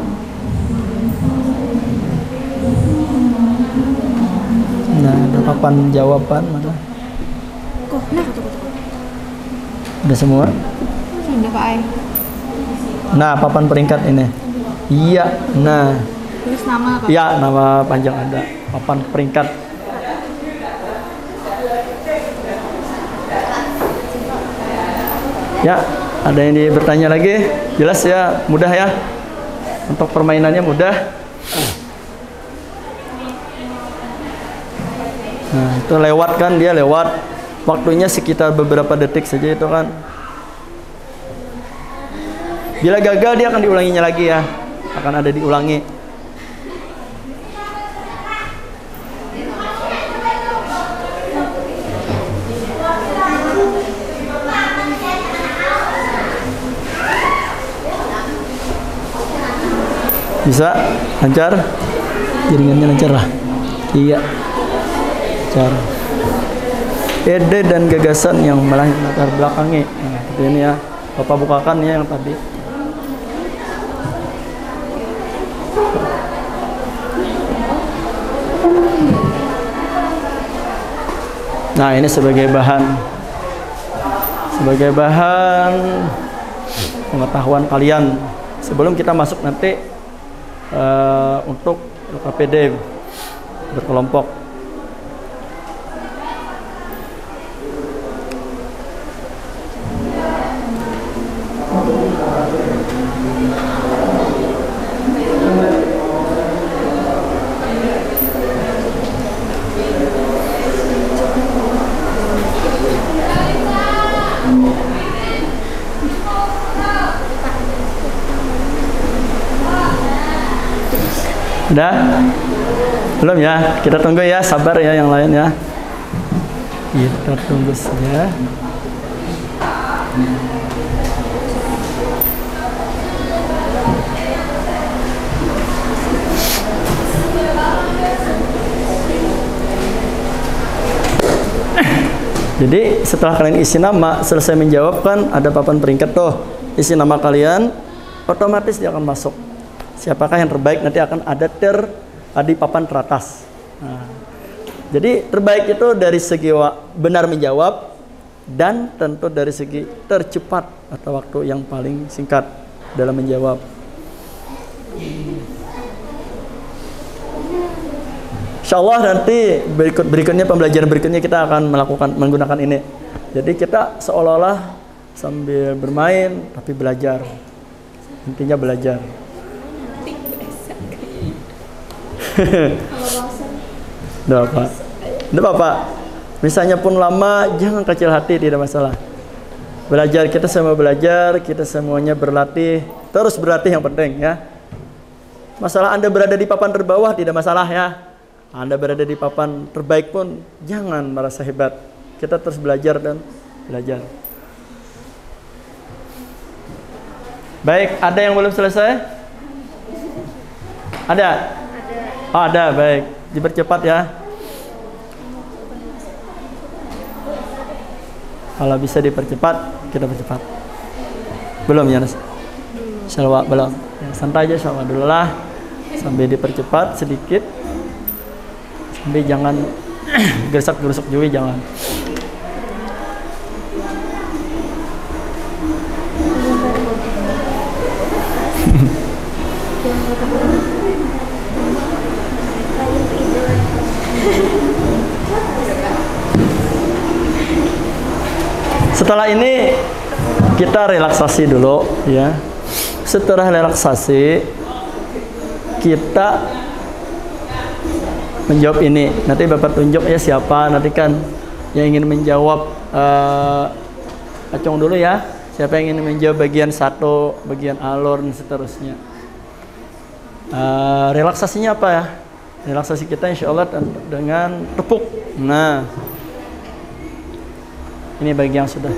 Nah, ada papan jawaban mana? Udah semua? Sudah Pak. Nah, papan peringkat ini. Iya, nah. Tulis nama Pak. Iya, nama panjang ada. Papan peringkat. Ya, ada yang bertanya lagi? Jelas ya, mudah ya. Untuk permainannya mudah. Nah, itu lewat kan, dia lewat. Waktunya sekitar beberapa detik saja itu kan. Bila gagal dia akan diulanginya lagi ya. Akan ada diulangi. Bisa? Lancar? Jaringannya lancar lah. Iya. Lancar. Ide dan gagasan yang melatar belakangi. Nah, seperti ini ya. Bapak bukakan ya yang tadi. Nah, ini sebagai bahan pengetahuan kalian sebelum kita masuk nanti untuk KPD berkelompok. Udah? Belum ya? Kita tunggu ya, sabar ya yang lain ya. Kita tunggu saja. Jadi setelah kalian isi nama, selesai menjawab kan ada papan peringkat tuh. Isi nama kalian, otomatis dia akan masuk. Siapakah yang terbaik nanti akan ada di papan teratas. Nah, jadi terbaik itu dari segi benar menjawab dan tentu dari segi tercepat atau waktu yang paling singkat dalam menjawab. Insyaallah nanti berikutnya pembelajaran berikutnya kita akan menggunakan ini. Jadi kita seolah-olah sambil bermain tapi belajar. Intinya belajar. Udah Pak. Misalnya pun lama, jangan kecil hati, tidak masalah. Belajar, kita semua belajar, kita semuanya berlatih, terus berlatih yang penting ya. Masalah Anda berada di papan terbawah tidak masalah ya. Anda berada di papan terbaik pun jangan merasa hebat. Kita terus belajar dan belajar. Baik, ada yang belum selesai? Ada? Oh, ada, baik. Dipercepat ya. Kalau bisa dipercepat, kita percepat. Belum ya, Nas? Insyaallah belum. Ya, santai aja insyaallah dulu lah. Sambil dipercepat sedikit. Sampai jangan gersak-gerusuk juga jangan. Setelah ini kita relaksasi dulu ya. Setelah relaksasi kita menjawab ini. Nanti Bapak tunjuk ya siapa nanti kan yang ingin menjawab acung dulu ya. Siapa yang ingin menjawab bagian 1, bagian alur dan seterusnya. Relaksasinya apa ya? Relaksasi kita insya Allah dengan tepuk. Nah, ini bagi yang sudah.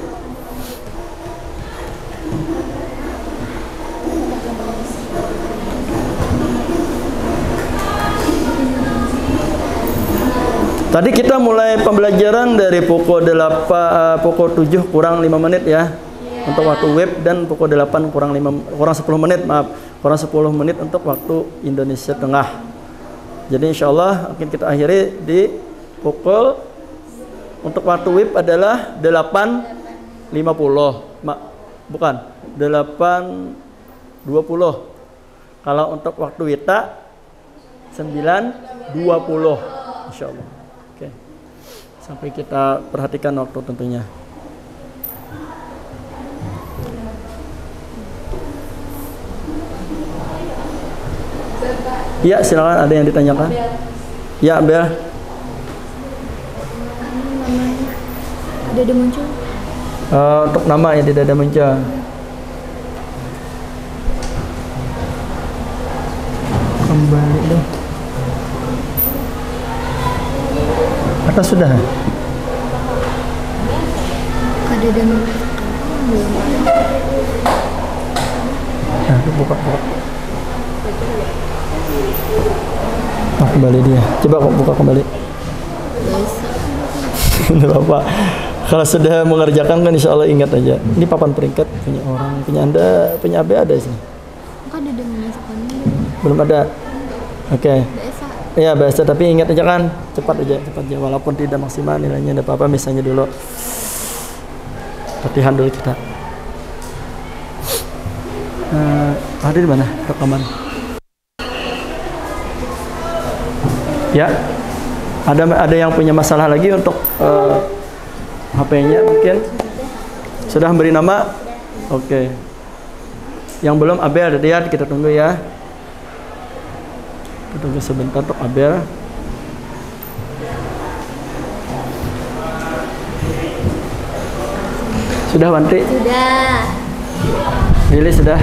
Tadi kita mulai pembelajaran dari pukul 7 kurang 5 menit ya. Untuk waktu web dan pukul 8 kurang 10 menit, kurang 10 menit untuk waktu Indonesia Tengah. Jadi insya Allah akan kita akhiri di pukul untuk waktu web adalah 8.50, bukan 8.20. Kalau untuk waktu wita 9.20 insya Allah. Oke. Sampai kita perhatikan waktu tentunya. Ya, silakan, ada yang ditanyakan? Ya, Bel. Tidak ada muncul. Untuk nama yang tidak ada muncul. Kembali dong. Atas sudah. Ada dan Nah, buka. Kembali dia. Coba kok buka kembali. Tidak apa-apa. Kalau sudah mengerjakan kan insya Allah ingat aja. Ini papan peringkat punya orang, punya Anda, punya AB ada sih. Kan ada yang masukkannya. Belum ada. Oke. Ya biasa, tapi ingat aja kan, cepat aja. Walaupun tidak maksimal nilainya, tidak apa-apa. Misalnya dulu latihan dulu kita. Ada di mana rekaman? Ya, ada yang punya masalah lagi untuk HP-nya mungkin sudah memberi nama. Oke. Yang belum Abel, lihat kita tunggu ya. Kita tunggu sebentar untuk Abel. Sudah Wanti? Sudah. Billy sudah?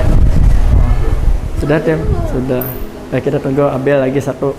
Sudah Tim? Sudah. Baik, kita tunggu Abel lagi satu.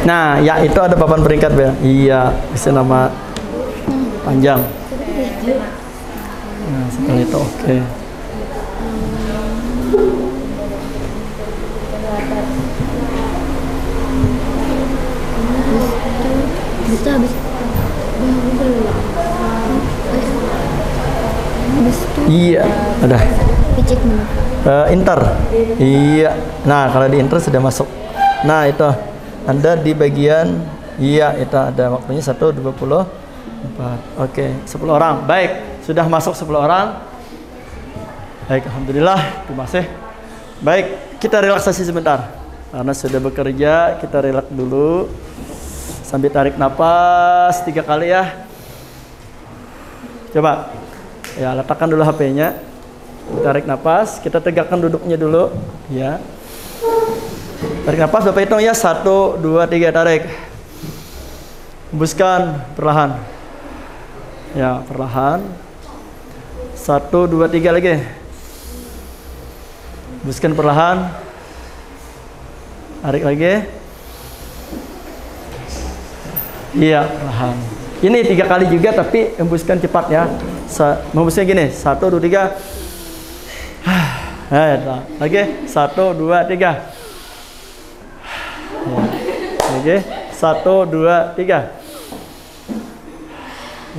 Nah, ya itu ada papan peringkat ya. Iya, bisa nama panjang. Nah, setelah itu oke. Iya, udah. Inter. Iya. Nah, kalau di Inter sudah masuk. Nah, itu Anda di bagian iya, itu ada waktunya 1:24. Oke, 10 orang. Baik, sudah masuk 10 orang. Baik, alhamdulillah, terima kasih. Baik, kita relaksasi sebentar. Karena sudah bekerja, kita relaks dulu. Sambil tarik napas 3 kali ya. Coba. Ya, letakkan dulu HP-nya. Tarik napas, kita tegakkan duduknya dulu, ya. Tarik napas, Bapak hitung ya, 1, 2, 3, tarik. Hembuskan perlahan. Ya, perlahan. 1, 2, 3 lagi. Hembuskan perlahan. Tarik lagi. Iya, perlahan. Ini 3 kali juga, tapi hembuskan cepat ya. Hembusnya gini, 1, 2, 3. Lagi 1, 2, 3. Lagi 1, 2, 3.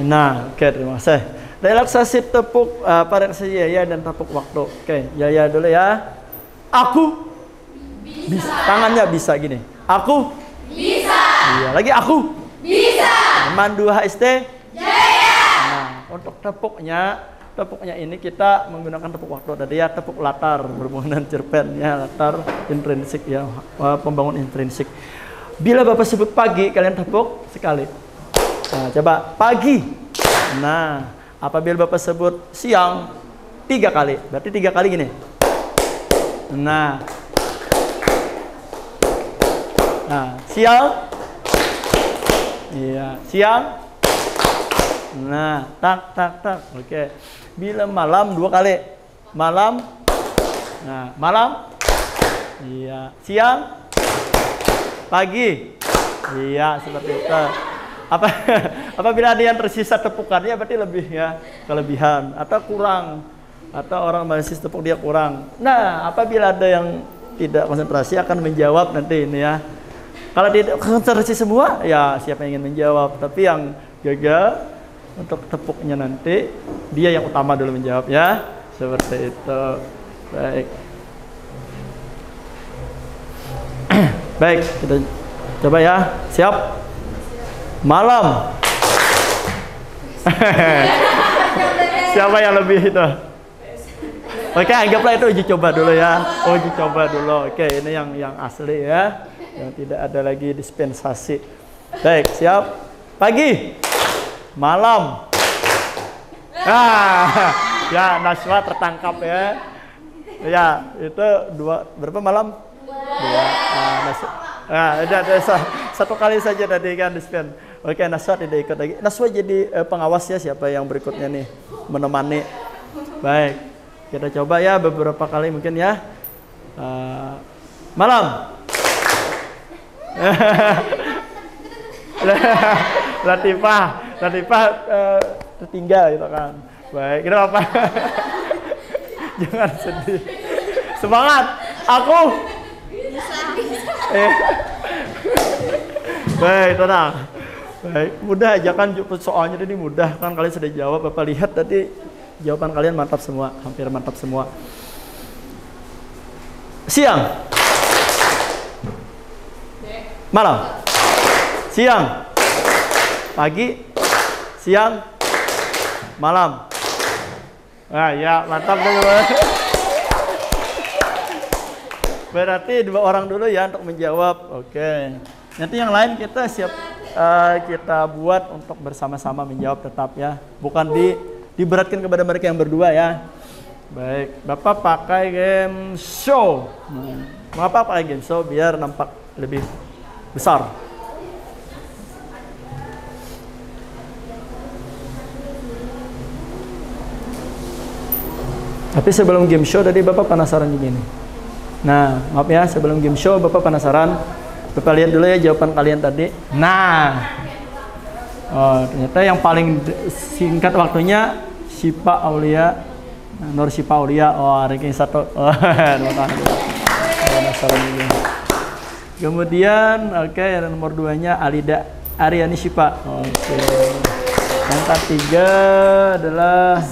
Nah, oke, terima kasih. Relaksasi tepuk relaksasi ya dan tepuk waktu. Oke, ya dulu ya. Aku bisa. Tangannya bisa gini. Aku bisa. Iya, lagi aku bisa. Mandu HST Jaya. Nah, untuk tepuknya ini kita menggunakan tepuk waktu tadi ya, tepuk latar berhubungan dengan cerpen ya, latar intrinsik ya, pembangun intrinsik. Bila Bapak sebut pagi, kalian tepuk sekali. Nah, coba pagi. Nah, apabila Bapak sebut siang 3 kali, berarti 3 kali gini. Nah, siang. Iya, siang. Nah, tak. Oke. Bila malam 2 kali. Malam. Nah, malam. Iya, siang. Pagi. Iya, seperti itu. Apabila ada yang tersisa tepukannya berarti lebih ya, kelebihan atau kurang. Atau orang masih tepuk dia kurang. Nah, apabila ada yang tidak konsentrasi akan menjawab nanti ini ya. Kalau tidak konsentrasi semua, ya siapa yang ingin menjawab. Tapi yang gagal untuk tepuknya nanti dia yang utama dulu menjawab ya, seperti itu. Baik. Baik, kita coba ya. Siap? Malam. Siapa yang lebih itu? Oke, anggaplah itu uji coba dulu ya. Uji coba dulu. Oke, ini yang asli ya. Yang tidak ada lagi dispensasi. Baik, siap? Pagi. Malam. Ya, Naswa tertangkap ya. Ya, itu 2 berapa malam? 2. Udah 1 kali saja tadi kan dispen. Oke, Naswa tidak ikut lagi. Naswa jadi pengawasnya, siapa yang berikutnya nih menemani. Baik, kita coba ya beberapa kali mungkin ya. Malam. Latifah tertinggal gitu kan. Baik, itu apa? Jangan sedih. Semangat. Aku bisa. Baik, tenang. Baik, mudah aja kan soalnya ini mudah kan, kalian sudah jawab. Bapak lihat tadi jawaban kalian mantap semua, hampir mantap semua. Siang. Malam. Siang. Pagi. Siang. Malam. Nah, ya, mantap dulu. Berarti 2 orang dulu ya untuk menjawab. Oke. Nanti yang lain kita siap kita buat untuk bersama-sama menjawab tetap ya. Bukan diberatkan kepada mereka yang berdua ya. Baik, Bapak pakai game show. Mengapa pakai game show? Biar nampak lebih besar. Tapi sebelum game show tadi Bapak penasaran begini. Nah, maaf ya, sebelum game show Bapak penasaran Bapak lihat dulu ya jawaban kalian tadi. Nah, ternyata yang paling singkat waktunya Syifa Aulia, Nur Syifa Aulia. Ranking 1. Kemudian yang nomor 2-nya Alida Aryani Syifa. Yang ketiga adalah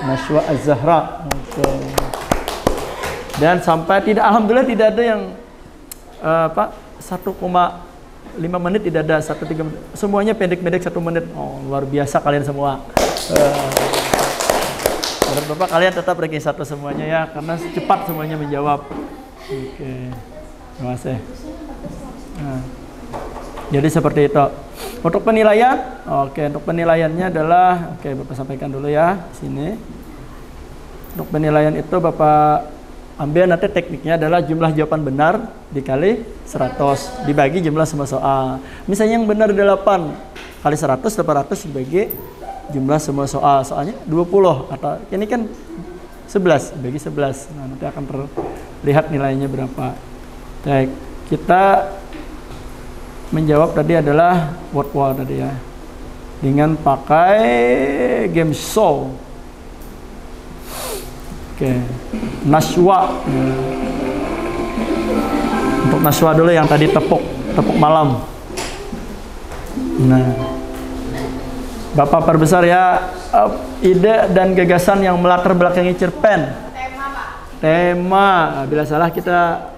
Nashwa Az-Zahra. Dan sampai alhamdulillah tidak ada yang 1,5 menit, tidak ada 1,3 menit. Semuanya pendek-pendek 1 menit. Luar biasa kalian semua. Bapak kalian tetap ranking 1 semuanya ya, karena cepat semuanya menjawab. Terima kasih. Jadi seperti itu. Untuk penilaian, untuk penilaiannya adalah, Bapak sampaikan dulu ya sini. Untuk penilaian itu Bapak ambil nanti tekniknya adalah jumlah jawaban benar dikali 100 dibagi jumlah semua soal. Misalnya yang benar 8 kali 100, 800 dibagi jumlah semua soal. Soalnya 20 atau ini kan 11 dibagi 11. Nah, nanti akan terlihat nilainya berapa. Baik, kita menjawab tadi adalah word tadi ya. Dengan pakai game show. Nashwa. Untuk Nashwa dulu yang tadi tepuk malam. Nah, Bapak perbesar ya ide dan gagasan yang melatar belakangi cerpen. Tema. Bila salah kita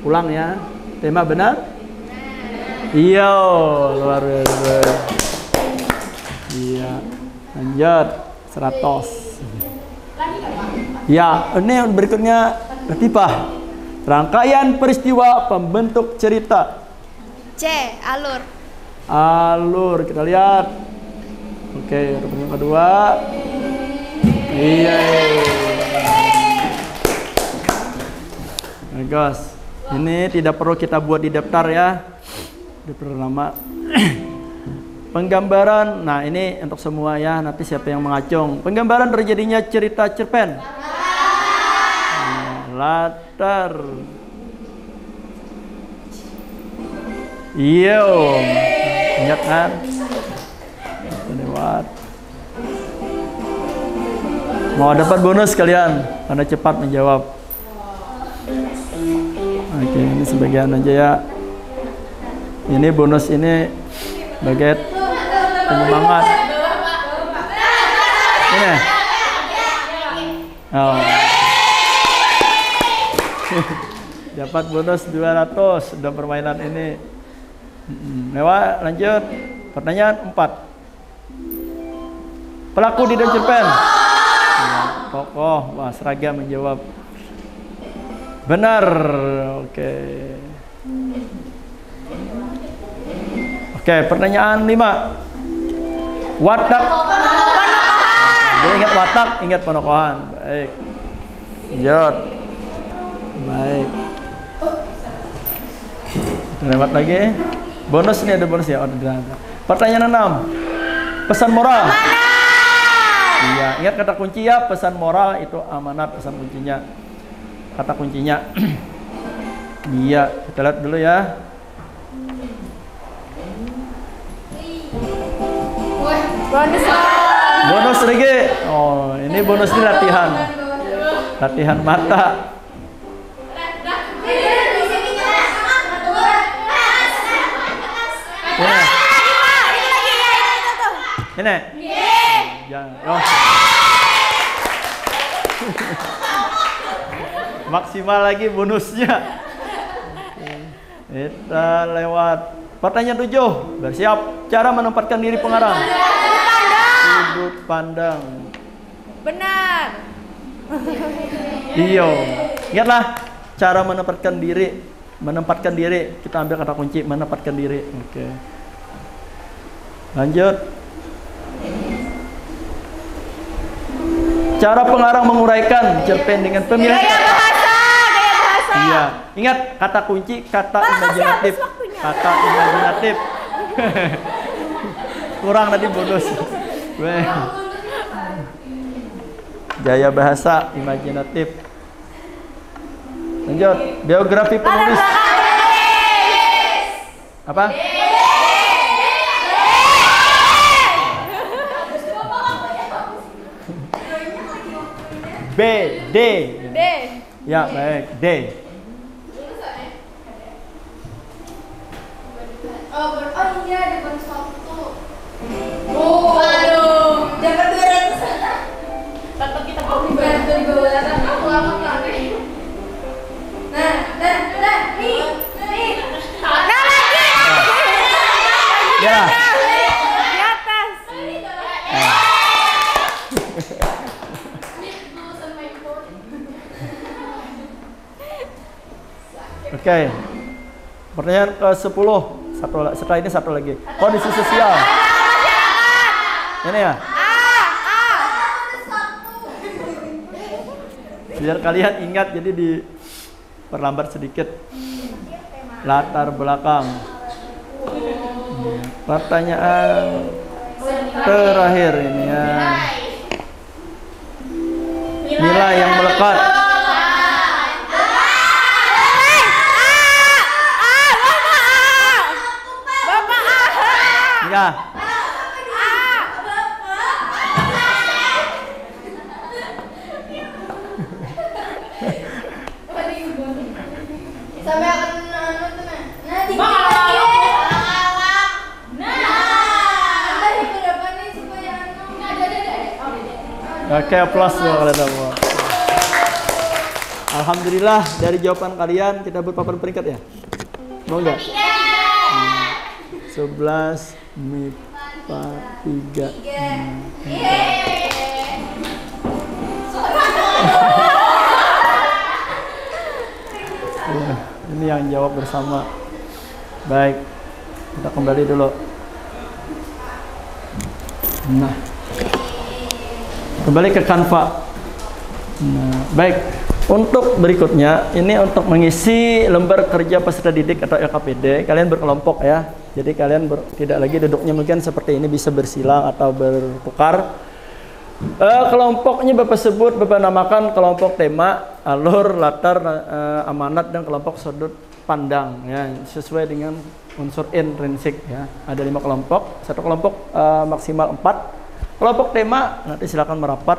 ulang ya. Tema benar? Iya, luar biasa. Iya. Lanjut 100. Ya, ini berikutnya Latifah. Rangkaian peristiwa pembentuk cerita. C. Alur. Alur, kita lihat. Untuk yang kedua. Iya. Guys, ini tidak perlu kita buat di daftar ya. Daftar nama. Penggambaran. Nah, ini untuk semua ya. Nanti siapa yang mengacung. Penggambaran terjadinya cerita cerpen. Latar. Iya. Ingat kan? Lewat. Mau dapat bonus kalian karena cepat menjawab. Ini sebagian aja ya. Ini bonus ini baget penyemangat. Ini. Dapat bonus 200 sudah permainan ini. Lewat, lanjut. Pertanyaan 4. Pelaku di dalam cerpen. Tokoh. Wah, seragam menjawab. Benar. Pertanyaan 5. Watak. Jadi ingat watak, ingat penokohan. Baik. Lanjut. Baik. Lewat lagi. Bonus ini ada bonus ya. Pertanyaan 6. Pesan moral. Iya, ingat kata kunci ya, pesan moral itu amanat, pesan kuncinya. Kata kuncinya. Iya, kita lihat dulu ya. Bonus lagi. Ini bonus ini latihan. Latihan mata. Ini. Maksimal lagi bonusnya. Kita lewat pertanyaan 7. Bersiap. Cara menempatkan diri pengarang. Sudut pandang. Benar. Iya. Ingatlah cara menempatkan diri. Menempatkan diri. Kita ambil kata kunci menempatkan diri. Lanjut. Cara pengarang menguraikan cerpen dengan pemilihan gaya bahasa. Iya, ingat kata kunci kata imajinatif. Kata imajinatif. Kurang tadi bonus. Gaya bahasa imajinatif. Lanjut, biografi penulis. Apa? B, D. D. Ya, baik. D. Oh iya, ada bonus waktu. Oh, aduh. Dapat 200. Tetap kita Bantu di bawah atas aku lama kan. Nah, nih. Nah, lagi. Ya. Di atas. Oke. Pertanyaan ke-10. Setelah ini satu lagi. Kondisi sosial. Ini ya. Biar kalian ingat, jadi diperlambat sedikit. Latar belakang. Pertanyaan terakhir ini ya. Nilai yang melekat. Ya. Sampai akan teman. Nah, dikit Bang, lagi. Nah. Nah, ini berapa nih supaya ada. Oke, aplaus dulu kalian semua. Alhamdulillah dari jawaban kalian kita berpapan peringkat ya. Mau nggak? 11 MIPA 3. Ini yang jawab bersama. Baik, kita kembali dulu. Nah, kembali ke Canva. Nah, baik. Untuk berikutnya, ini untuk mengisi lembar kerja peserta didik atau LKPD, kalian berkelompok ya. Jadi kalian tidak lagi duduknya mungkin seperti ini, bisa bersilang atau bertukar. Kelompoknya Bapak sebut, Bapak namakan kelompok tema, alur, latar, amanat, dan kelompok sudut pandang ya, sesuai dengan unsur intrinsik ya. Ada 5 kelompok, satu kelompok maksimal 4. Kelompok tema nanti silakan merapat,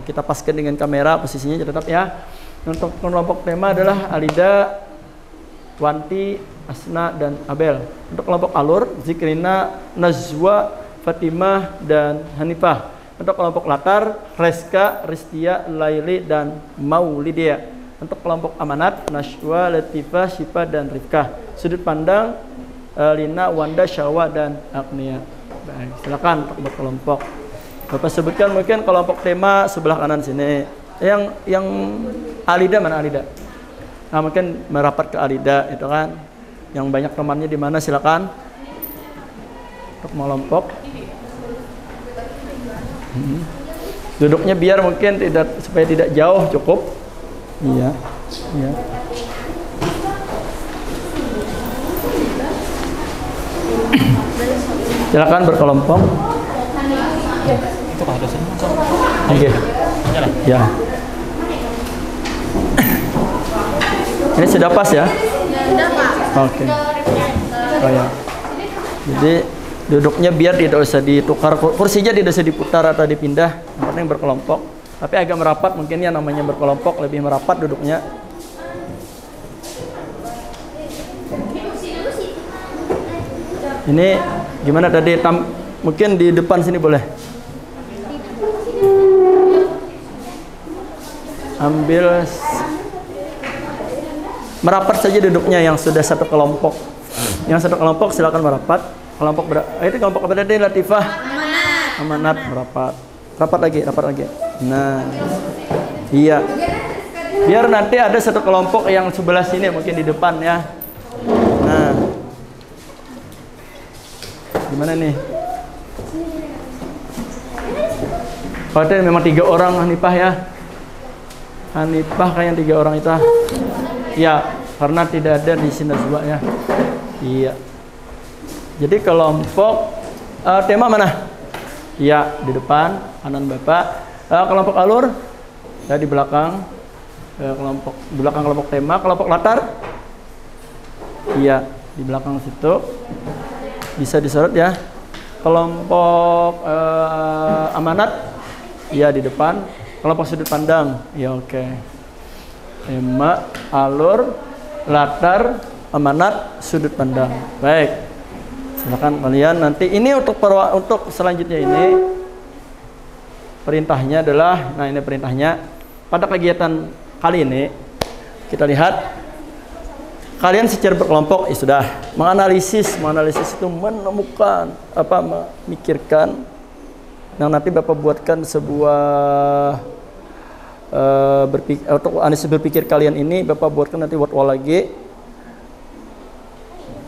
kita paskan dengan kamera posisinya tetap ya. Untuk kelompok tema adalah Alida, Wanti, Asna, dan Abel. Untuk kelompok alur, Zikrina, Najwa, Fatimah, dan Hanifah. Untuk kelompok latar, Reska, Ristia, Laili, dan Maulidia. Untuk kelompok amanat, Nashwa, Latifah, Syifa, dan Rifkah. Sudut pandang, Lina, Wanda, Syawa, dan Agnia. Baik, silakan untuk berkelompok. Bapak sebutkan mungkin kelompok tema sebelah kanan sini. Yang Alida mana Alida? Nah, mungkin merapat ke Alida itu kan. Yang banyak temannya di mana, silakan. Untuk kelompok. Duduknya biar mungkin supaya tidak jauh, cukup. Iya. Iya. Silakan berkelompok. Oke. Ya. Ini sudah pas ya? Sudah, Pak. Oke. Oh ya. Jadi duduknya biar tidak usah ditukar, kursinya tidak usah diputar atau dipindah, yang penting berkelompok. Tapi agak merapat mungkin ya, namanya berkelompok lebih merapat duduknya. Ini gimana tadi? Mungkin di depan sini boleh. Ambil merapat saja duduknya yang sudah satu kelompok. Yang satu kelompok silakan merapat. Kelompok itu kelompok apa tadi? Latifah. Amanat merapat. Rapat lagi. Nah. Iya. Biar nanti ada satu kelompok yang sebelah sini mungkin di depan ya. Nah. Gimana nih? Oh, itu memang 3 orang Hanifah ya. Hanifah kayak 3 orang itu. Ya, karena tidak ada di sini Najwa ya. Iya. Jadi kelompok tema mana? Iya, di depan kanan Bapak. Kelompok alur ya di belakang. Kelompok belakang kelompok tema, kelompok latar. Iya, di belakang situ. Bisa disorot ya. Kelompok amanat ya di depan. Kelompok sudut pandang ya oke. Tema, alur, latar, amanat, sudut pandang. Baik. Silakan kalian nanti ini untuk selanjutnya ini perintahnya adalah, nah ini perintahnya pada kegiatan kali ini kita lihat kalian secara berkelompok sudah menganalisis itu menemukan memikirkan. Nah nanti Bapak buatkan sebuah untuk analisis berpikir kalian ini Bapak buatkan nanti word wall lagi.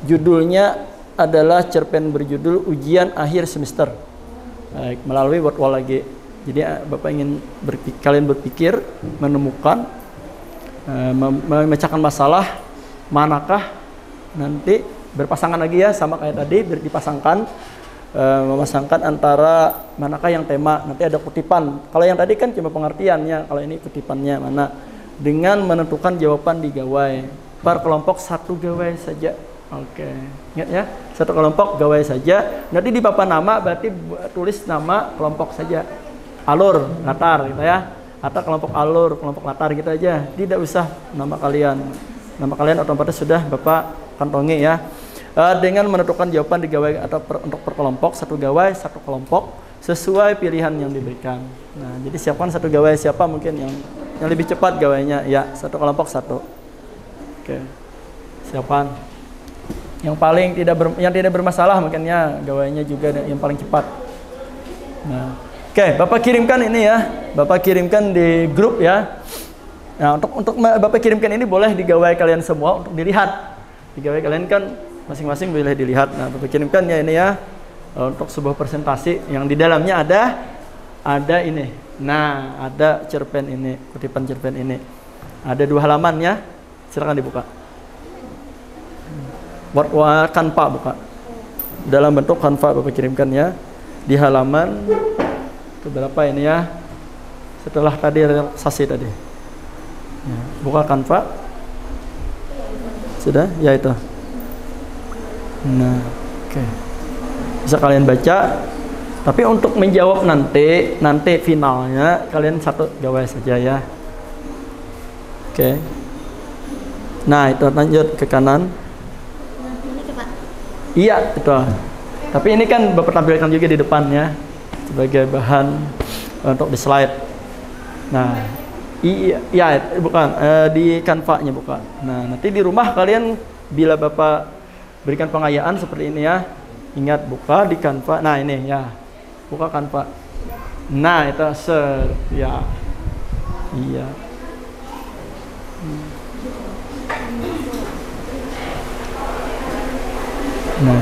Judulnya adalah cerpen berjudul ujian akhir semester. Baik, melalui word wall lagi. Jadi Bapak ingin kalian berpikir, menemukan, memecahkan masalah, manakah nanti berpasangan lagi ya sama kayak tadi dipasangkan, memasangkan antara manakah yang tema, nanti ada kutipan. Kalau yang tadi kan cuma pengertiannya, kalau ini kutipannya mana, dengan menentukan jawaban di gawai. Per kelompok satu gawai saja. Oke, ingat ya, satu kelompok gawai saja. Nanti di papan nama berarti tulis nama kelompok saja. Alur, latar gitu ya. Atau kelompok alur, kelompok latar gitu aja. Tidak usah nama kalian. Nama kalian otomatis sudah Bapak kantongi ya. Dengan menentukan jawaban di gawai atau untuk per kelompok, satu gawai, satu kelompok sesuai pilihan yang diberikan. Nah, jadi siapkan satu gawai siapa mungkin yang lebih cepat gawainya ya, satu kelompok satu. Oke. Siapkan. Yang paling tidak bermasalah makanya gawainya juga yang paling cepat. Nah, oke, Bapak kirimkan ini ya. Bapak kirimkan di grup ya. Nah, untuk Bapak kirimkan ini boleh di gawai kalian semua untuk dilihat. Di gawai kalian kan masing-masing boleh dilihat. Nah, Bapak kirimkan ya ini ya. Untuk sebuah presentasi yang di dalamnya ada ini. Nah, ada cerpen ini, kutipan cerpen ini. Ada 2 halaman ya. Silakan dibuka. Canva buka. Dalam bentuk Canva Bapak kirimkan ya. Di halaman berapa ini ya? Setelah tadi realisasi tadi. Ya, buka Canva. Sudah? Ya itu. Nah, oke. Bisa kalian baca. Tapi untuk menjawab nanti finalnya kalian satu gawai saja ya. Oke. Nah, itu lanjut ke kanan. Iya, betul. Tapi ini kan Bapak tampilkan juga di depannya sebagai bahan untuk di slide. Nah, iya, bukan di Canva-nya bukan. Nah, nanti di rumah kalian bila Bapak berikan pengayaan seperti ini ya, ingat buka di Canva. Nah, ini ya, buka Canva. Nah, itu ya, iya. Nah,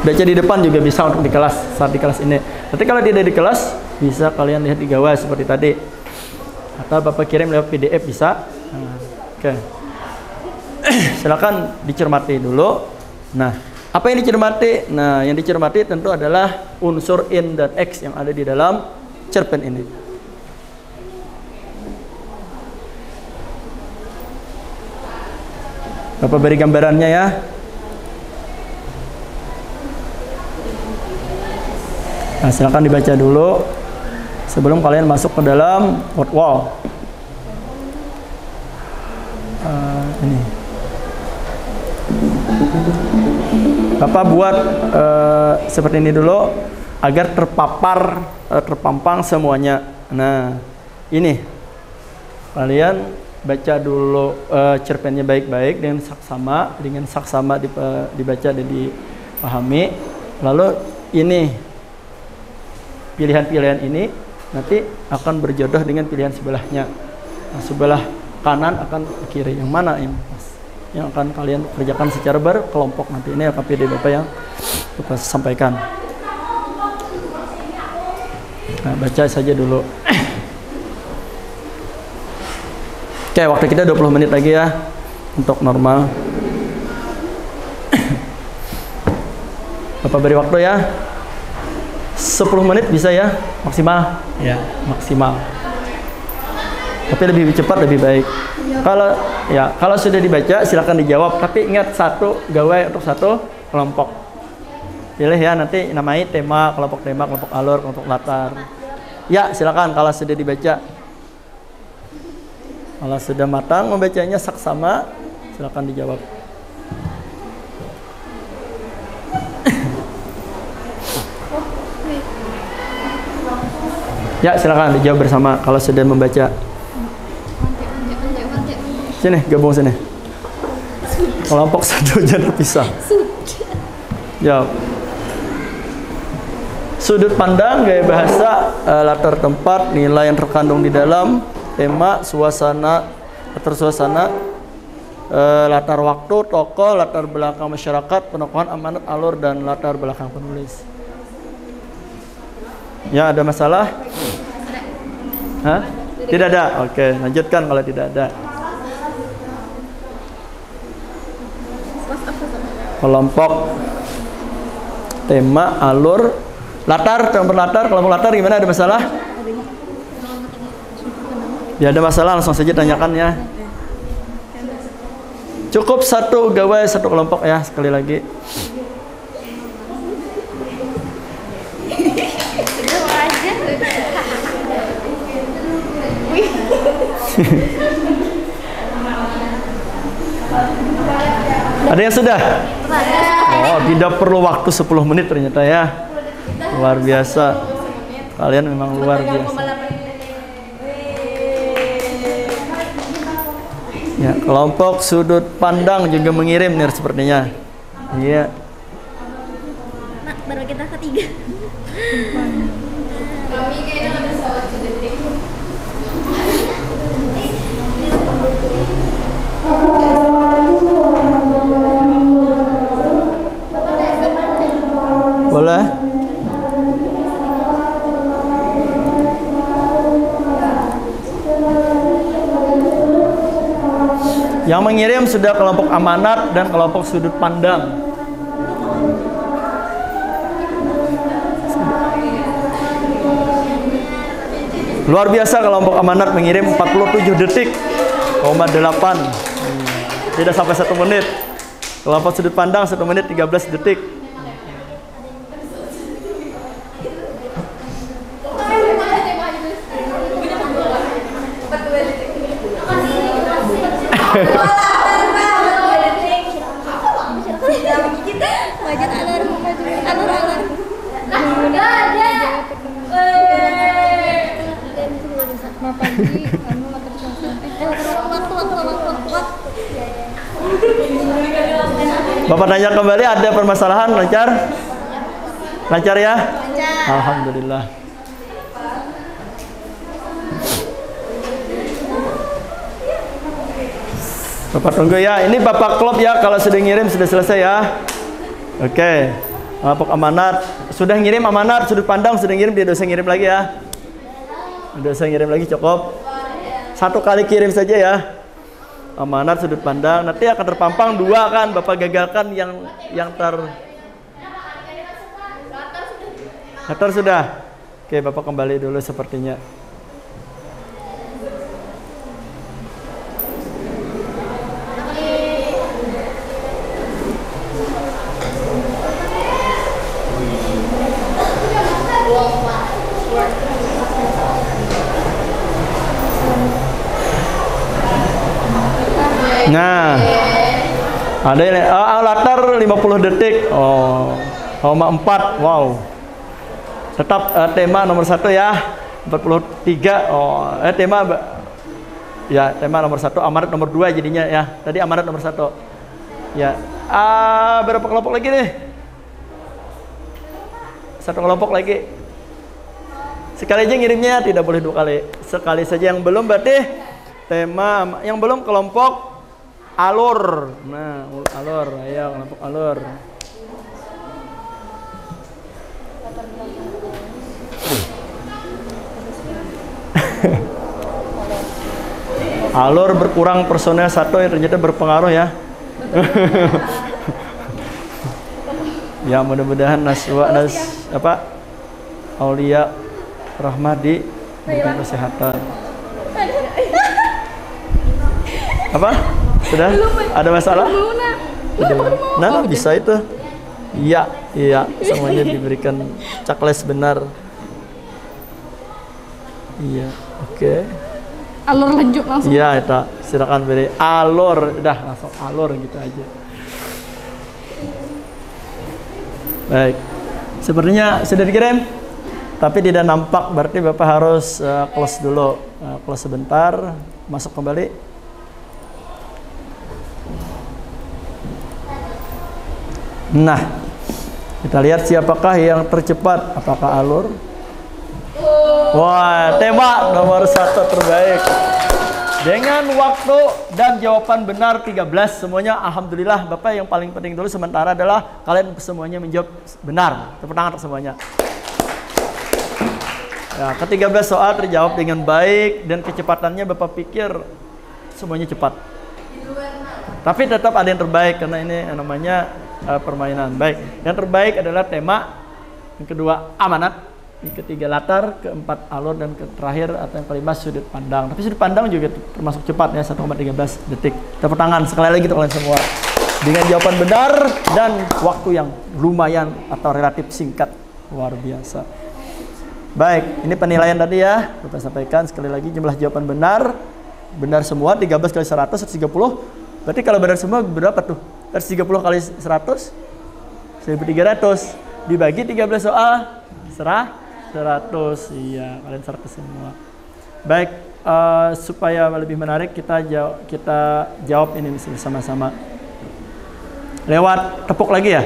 baca di depan juga bisa untuk di kelas, saat di kelas ini. Nanti kalau tidak di kelas, bisa kalian lihat di gawai seperti tadi. Atau Bapak kirim lewat PDF bisa. Nah, oke. Silakan dicermati dulu. Nah, apa yang dicermati? Nah, yang dicermati tentu adalah unsur in dan x yang ada di dalam cerpen ini. Bapak beri gambarannya ya. Nah, silakan dibaca dulu sebelum kalian masuk ke dalam word wall. Ini. Bapak buat seperti ini dulu agar terpampang semuanya. Nah, ini kalian baca dulu cerpennya baik-baik dengan saksama dibaca dan dipahami. Lalu ini pilihan-pilihan ini nanti akan berjodoh dengan pilihan sebelahnya. Nah, sebelah kanan akan ke kiri. Yang mana yang akan kalian kerjakan secara berkelompok nanti. Ini akan PD Bapak yang Bapak sampaikan. Nah, baca saja dulu. Oke, waktu kita 20 menit lagi ya untuk normal. Bapak beri waktu ya. 10 menit bisa ya, maksimal. Ya, maksimal. Tapi lebih cepat lebih baik. Kalau sudah dibaca silakan dijawab, tapi ingat satu gawai untuk satu kelompok. Pilih ya, nanti namai tema, kelompok alur, kelompok latar. Ya, silakan kalau sudah dibaca. Kalau sudah matang membacanya saksama, silakan dijawab. Ya, silakan dijawab bersama kalau sudah membaca. Sini, gabung sini. Kelompok satu jangan terpisah. Jawab. Sudut pandang, gaya bahasa, latar tempat, nilai yang terkandung di dalam, tema, suasana, latar suasana, latar waktu, tokoh, latar belakang masyarakat, penokohan, amanat, alur, dan latar belakang penulis. Ya, ada masalah? Hah? Tidak ada? Oke, lanjutkan kalau tidak ada. Kelompok, tema, alur, latar, kelompok latar gimana, ada masalah? Ya, ada masalah langsung saja tanyakan ya. Cukup satu gawai satu kelompok ya, sekali lagi. Ada yang sudah? Oh, tidak perlu waktu 10 menit ternyata ya. Luar biasa. Kalian memang luar biasa. Ya, kelompok sudut pandang juga mengirim nih sepertinya. Iya. Mak, baru kita ketiga. Boleh? Yang mengirim sudah kelompok amanat dan kelompok sudut pandang. Luar biasa, kelompok amanat mengirim 47 detik, 8. Tidak sampai 1 menit. Kelompok sudut pandang 1 menit 13 detik. Bapak tanya kembali, ada permasalahan? Lancar? Lancar ya? Lancar. Alhamdulillah. Bapak tunggu ya. Ini Bapak klop ya, kalau sudah ngirim sudah selesai ya. Oke. Kelompok amanat sudah ngirim, amanat sudut pandang sudah ngirim, tidak usah ngirim lagi ya. Tidak usah ngirim lagi, cukup. 1 kali kirim saja ya. Amanat sudut pandang, nanti akan terpampang 2 kan, Bapak gagalkan yang latar sudah. Oke, Bapak kembali dulu sepertinya. Nah, ada yang latar 50 detik. Oh, 4. Wow. Tetap tema nomor 1 ya. 43. Oh, tema ya, tema nomor 1, amanat nomor 2 jadinya ya. Tadi amanat nomor 1. Ya. Berapa kelompok lagi nih? 1 kelompok lagi. Sekali aja ngirimnya, tidak boleh 2 kali. Sekali saja. Yang belum berarti tema, yang belum kelompok alur. Nah, alur, ayo kelompok alur. Alur berkurang personel 1 yang ternyata berpengaruh ya. Ya, mudah-mudahan Aulia Rahmadi berikan kesehatan. Apa? Sudah? Ada masalah? Nah, bisa itu. Iya, semuanya diberikan checklist benar. Iya, oke. Alur lanjut langsung. Iya, itu. Silakan beri alur, udah langsung alur gitu aja. Baik. Sepertinya sudah dikirim, tapi tidak nampak, berarti Bapak harus close dulu. Close sebentar, masuk kembali. Nah, kita lihat siapakah yang tercepat, apakah alur? Wah, tema nomor 1 terbaik. Dengan waktu dan jawaban benar 13 semuanya, alhamdulillah. Bapak yang paling penting dulu sementara adalah kalian semuanya menjawab benar. Tepuk tangan untuk semuanya. Ya, ke-13 soal terjawab dengan baik dan kecepatannya Bapak pikir semuanya cepat. Tapi tetap ada yang terbaik karena ini namanya permainan. Baik, yang terbaik adalah tema, yang kedua amanat, yang ketiga latar, keempat alur, dan terakhir atau yang kelima sudut pandang. Tapi sudut pandang juga termasuk cepat ya, 1,13 detik. Tepuk tangan sekali lagi untuk kalian semua. Dengan jawaban benar dan waktu yang lumayan atau relatif singkat. Luar biasa. Baik, ini penilaian tadi ya. Bapak sampaikan sekali lagi jumlah jawaban benar. Benar semua 13 kali 100, 130. Berarti kalau benar semua berapa tuh? 130 kali 100, 1300. Dibagi 13 soal, 100. Iya, kalian 100 semua. Baik, supaya lebih menarik kita jawab ini bersama-sama. Lewat tepuk lagi ya.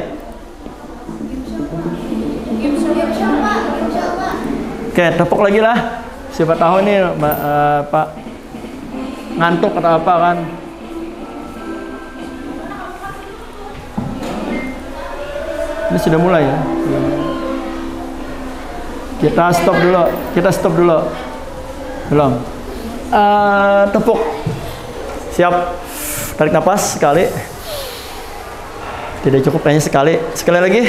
Oke, tepuk lagi lah. Siapa tahu ini Pak ngantuk atau apa kan. Ini sudah mulai ya. Kita stop dulu. Belum. Tepuk. Siap. Tarik nafas sekali. Tidak cukup kayaknya sekali. Sekali lagi.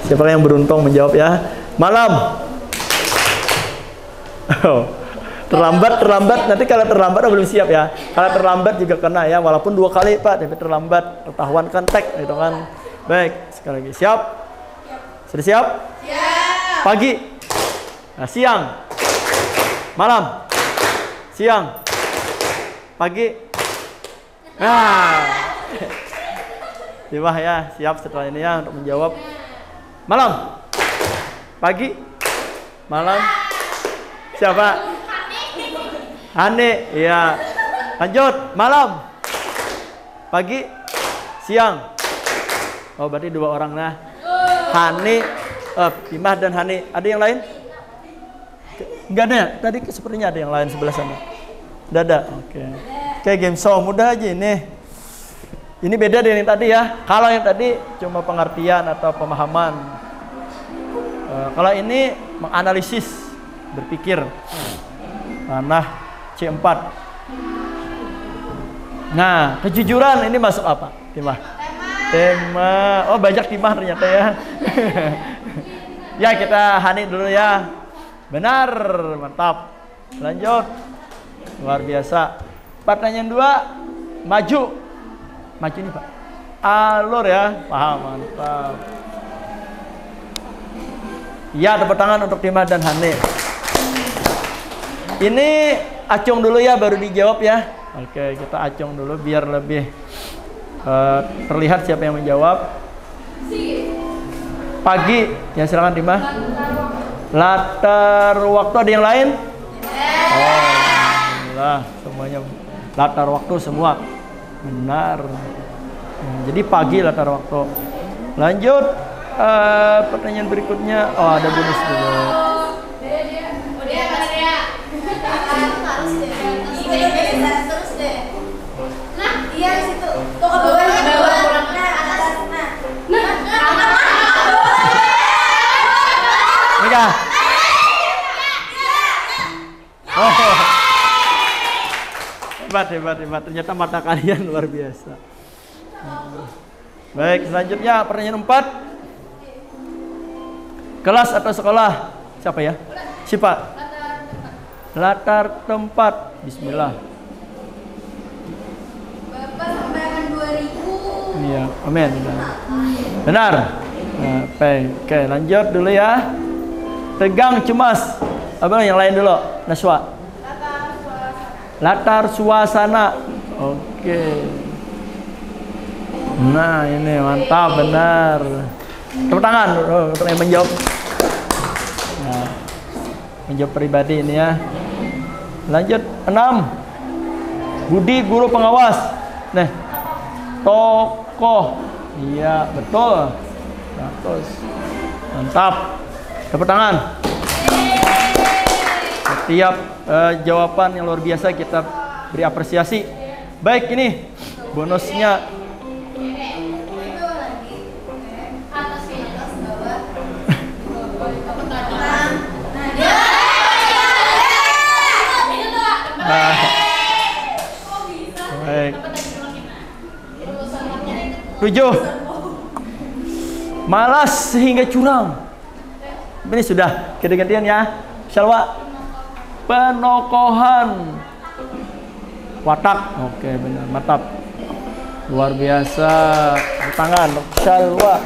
Siapa yang beruntung menjawab ya? Malam. Oh, terlambat. Nanti kalau terlambat belum siap ya. Kalau terlambat juga kena ya. Walaupun 2 kali Pak, tapi terlambat ketahuan kan tag gitu kan. Baik, sekali lagi. Siap? Sudah siap? Siap. Pagi. Nah, siang. Malam. Siang. Pagi. Nah. Timah ya, siap setelah ini ya untuk menjawab. Malam. Pagi. Malam. Siapa? Hani. Iya. Lanjut. Malam. Pagi. Siang. Oh, berarti 2 orang nah. Hani, Timah dan Hani. Ada yang lain? Enggak ada ya? Tadi sepertinya ada yang lain sebelah sana. Tidak ada. Oke. Kayak game show mudah aja ini. Ini beda dengan yang tadi ya. Kalau yang tadi cuma pengertian atau pemahaman. Kalau ini menganalisis, berpikir. Nah, C4. Nah, kejujuran ini masuk apa? Timah. Tema. Oh, banyak timah ternyata ya. Ya, kita Hani dulu ya. Benar, mantap. Lanjut. Luar biasa. Pertanyaan 2, maju. Maju nih Pak. Alur ya. Paham, mantap. Ya, tepuk tangan untuk Timah dan Hani. Ini acung dulu ya, baru dijawab ya. Oke, kita acung dulu biar lebih terlihat siapa yang menjawab. Pagi, ya silakan Timah. Latar waktu ada yang lain? Oh, alhamdulillah semuanya latar waktu semua. Benar. Jadi pagi latar waktu. Lanjut pertanyaan berikutnya. Oh, ada bonus dulu. Nah, iya di situ. Tuh ke bawah, ke bawah. Nah, atas. Nah. Mika. Oh. Hebat. Ternyata mata kalian luar biasa. Baik, selanjutnya pertanyaan 4. Kelas atau sekolah? Siapa ya? Siapa? Latar tempat. Bismillah. Bapak sembarangan 2000. Iya, amin. Benar. Nah, oke, lanjut dulu ya. Tegang, cemas. Apa yang lain dulu? Naswa. Latar suasana. Oke. Nah, ini mantap, benar. Tepuk tangan untuk yang menjawab. Nah, menjawab pribadi ini ya. Lanjut 6. Budi guru pengawas. Nah, tokoh. Iya, betul. Bagus. Mantap. Tepuk tangan. Setiap jawaban yang luar biasa kita beri apresiasi. Baik, ini bonusnya. Baik. 7. Malas sehingga curang. Ini sudah ganti-gantian ya. Syalwa. Penokohan. Watak. Oke, benar. Mantap. Luar biasa. Tangan. Syalwa.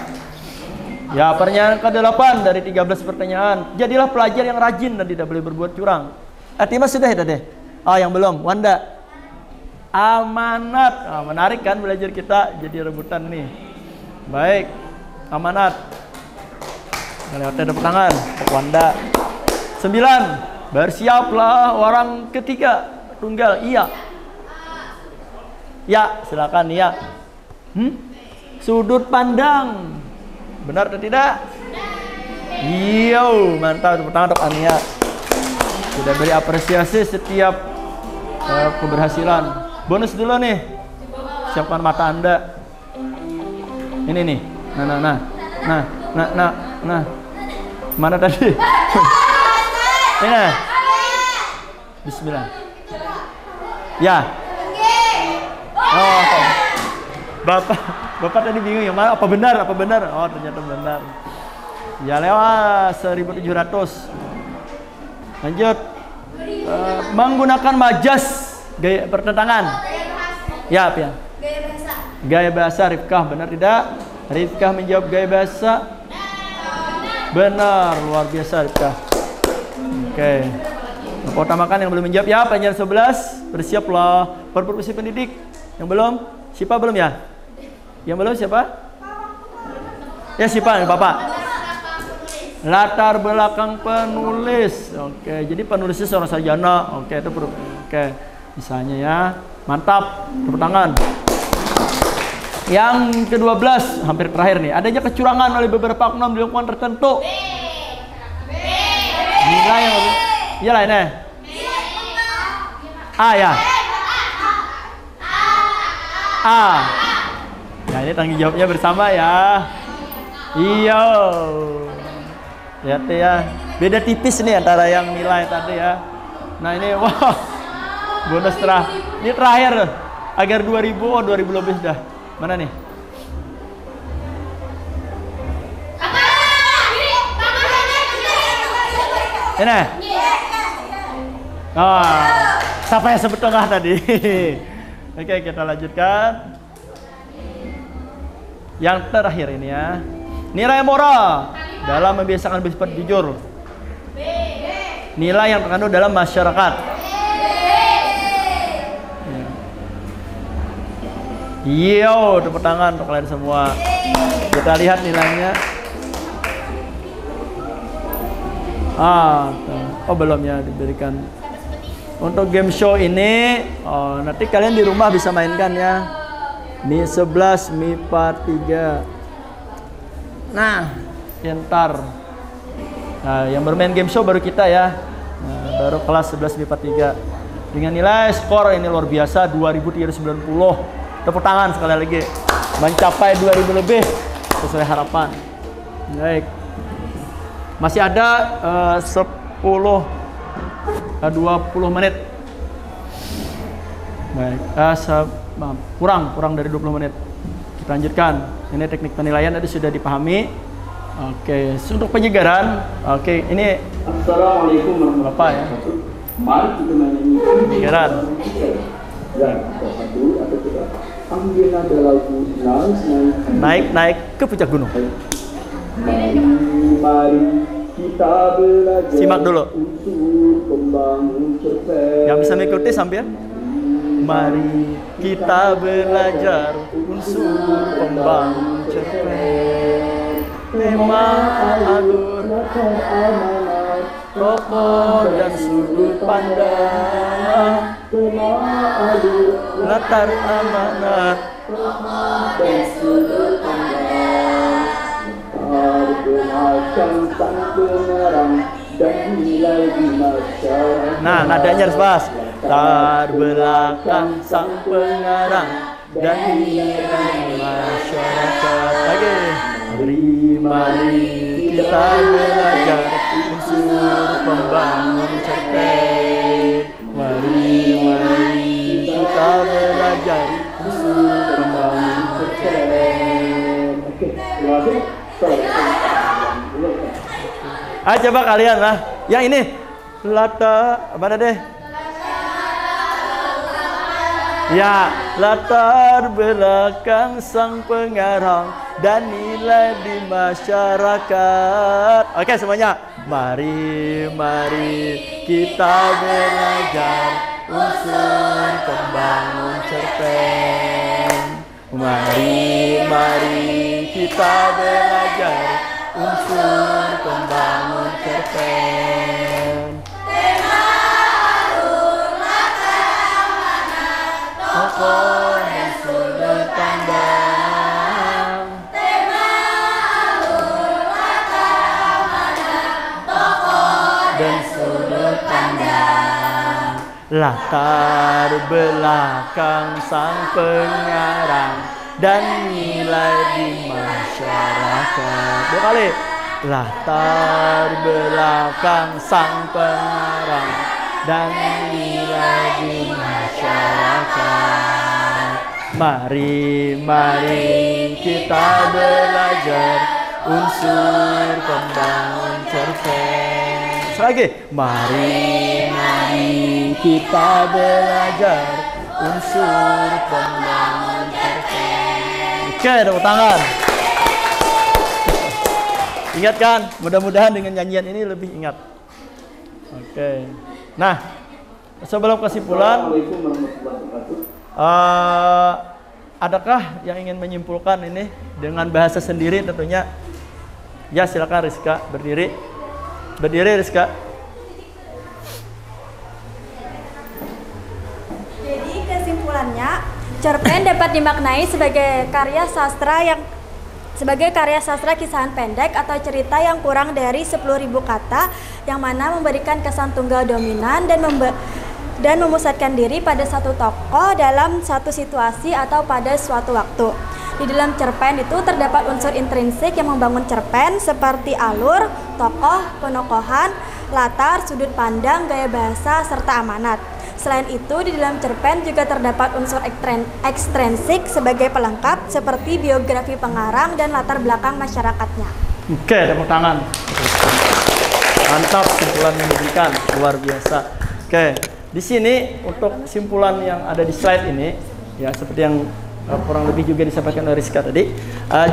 Ya, pertanyaan ke-8 dari 13 pertanyaan. Jadilah pelajar yang rajin dan tidak boleh berbuat curang. Atima sudah ya deh. Oh, yang belum. Wanda. Amanat. Oh, menarik kan belajar kita jadi rebutan nih. Baik. Amanat. Lewatnya tepuk tangan. Wanda. 9. Bersiaplah orang ketiga. Tunggal. Iya. Ya, silakan iya. Sudut pandang. Benar atau tidak? Iya, mantap. Tepuk tangan untuk Ania. Sudah beri apresiasi setiap keberhasilan. Bonus dulu nih. Siapkan mata Anda. Ini nih. Nah. Mana tadi? Ini. Bismillah. Ya. Oh. Bapak tadi bingung yang mana? Apa benar? Oh, ternyata benar. Ya, lewat 1700. Lanjut. Menggunakan majas gaya pertentangan. Ya, ya. Gaya bahasa Rifkah, benar tidak? Rifkah menjawab gaya bahasa. Benar, luar biasa Rifkah. Oke. Utamakan yang belum menjawab ya, penjara 11. Bersiaplah berprofesi pendidik. Yang belum? Siapa belum ya? Yang belum siapa? Ya, siapa? Bapak. Latar belakang penulis. Oke, jadi penulisnya seorang sarjana. Oke, itu perlu. Oke, misalnya ya. Mantap. Tepuk tangan. Yang ke-12, hampir terakhir nih. Adanya kecurangan oleh beberapa oknum di lingkungan tertentu. Nilai yang iya lah ini. A ya. A. Ya, ini tanggung jawabnya bersama ya. Iya. Lihat ya. Beda tipis nih antara yang nilai tadi ya. Nah, ini wah. Bonus ini terakhir agar 2000, 2000 lebih dah. Mana nih? Ini. Oh, siapa yang sebut tengah tadi? Oke, kita lanjutkan. Yang terakhir ini ya. Nilai moral dalam membiasakan bersifat jujur. Nilai yang terkandung dalam masyarakat. Yo, tepuk tangan untuk kalian semua. Kita lihat nilainya. Oh belum ya diberikan. Untuk game show ini, nanti kalian di rumah bisa mainkan ya. Mi 11, MIPA 3. Nah, pintar. Nah, yang bermain game show baru kita ya. Nah, baru kelas 11 MIPA 3. Dengan nilai skor ini luar biasa 2390. Tepuk tangan sekali lagi. Mencapai 2000 lebih sesuai harapan. Baik. Masih ada 20 menit. Baik. Kurang dari 20 menit. Kita lanjutkan. Ini teknik penilaian tadi sudah dipahami. Oke, untuk penyegaran. Oke, ini Assalamualaikum warahmatullahi wabarakatuh. Mari kita menyanyikan Pikiran. Dan satu atau kita ambil nada lagu Naik ke puncak gunung. Mari kita belajar. Simak dulu. Untuk membangun cerpen. Yang bisa mengikuti sambil. Mari kita belajar unsur pembangun cerpen. Tema alur amanat, tokoh dan sudut pandang. Tema alur Latar amanat dan sudut pandang. Perkenalkan sang penerang dan nilai di masyarakat. Nah, nadanya harus pas. Latar belakang sang pengarang dan nilai masyarakat. Lagi. Mari kita belajar unsur pembangun cerpen. Mari kita belajar unsur pembangun cerpen. Ayo coba kalian lah. Yang ini latar mana deh? Ya, latar belakang sang pengarang dan nilai di masyarakat. Oke semuanya. Mari kita belajar unsur pembangun cerpen. Mari kita belajar unsur pembangun cerpen. Tokoh dan sudut pandang. Tema alur latar mana tokoh Dan sudut pandang. Latar belakang sang pengarang dan nilai di masyarakat. 2 kali. Latar belakang sang pengarang dan nilai di masyarakat. Mari kita belajar unsur pembangun cerpen. Lagi. Mari kita belajar unsur pembangun cerpen. Oke, tepuk tangan. Ingat kan? Mudah-mudahan dengan nyanyian ini lebih ingat. Oke. Nah, sebelum kesimpulan, adakah yang ingin menyimpulkan ini dengan bahasa sendiri tentunya? Ya, silakan Rizka berdiri. Berdiri Rizka. Jadi kesimpulannya, cerpen dapat dimaknai sebagai karya sastra kisahan pendek atau cerita yang kurang dari 10.000 kata yang mana memberikan kesan tunggal dominan dan memusatkan diri pada satu tokoh dalam satu situasi atau pada suatu waktu. Di dalam cerpen itu terdapat unsur intrinsik yang membangun cerpen seperti alur, tokoh, penokohan, latar, sudut pandang, gaya bahasa, serta amanat. Selain itu, di dalam cerpen juga terdapat unsur ekstrinsik sebagai pelengkap seperti biografi pengarang dan latar belakang masyarakatnya. Oke, tepuk tangan. Mantap kesimpulan yang diberikan, luar biasa. Oke, di sini untuk kesimpulan yang ada di slide ini, ya seperti yang kurang lebih juga disampaikan oleh Rizka tadi,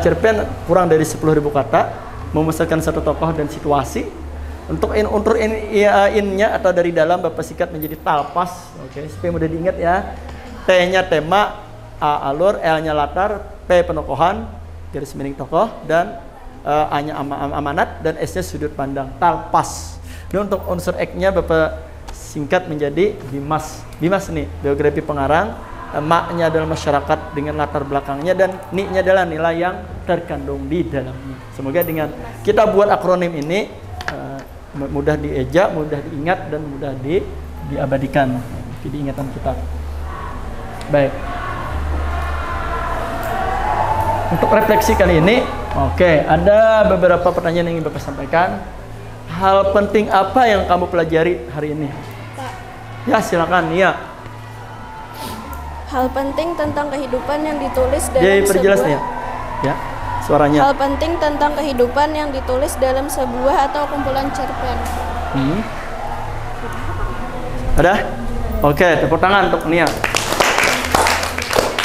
cerpen kurang dari 10.000 kata, memusatkan satu tokoh dan situasi. Untuk unsur in-nya atau dari dalam Bapak sikat menjadi talpas, oke, supaya mudah diingat ya. T-nya tema, A alur, L-nya latar, P penokohan, garis miring tokoh, dan A-nya amanat, dan S-nya sudut pandang, talpas. Dan untuk unsur X-nya Bapak singkat menjadi bimas. Bimas nih, biografi pengarang, Ma-nya adalah masyarakat dengan latar belakangnya, dan Ni-nya adalah nilai yang terkandung di dalamnya. Semoga dengan kita buat akronim ini mudah dieja, mudah diingat, dan mudah diabadikan di ingatan kita. Baik. Untuk refleksi kali ini, oke, ada beberapa pertanyaan yang ingin Bapak sampaikan. Hal penting apa yang kamu pelajari hari ini? Ya, silakan, Nia. Hal penting tentang kehidupan yang ditulis dalam Jadi perjelas nih ya, suaranya. Hal penting tentang kehidupan yang ditulis dalam sebuah atau kumpulan cerpen. Ada? Oke, tepuk tangan untuk Nia.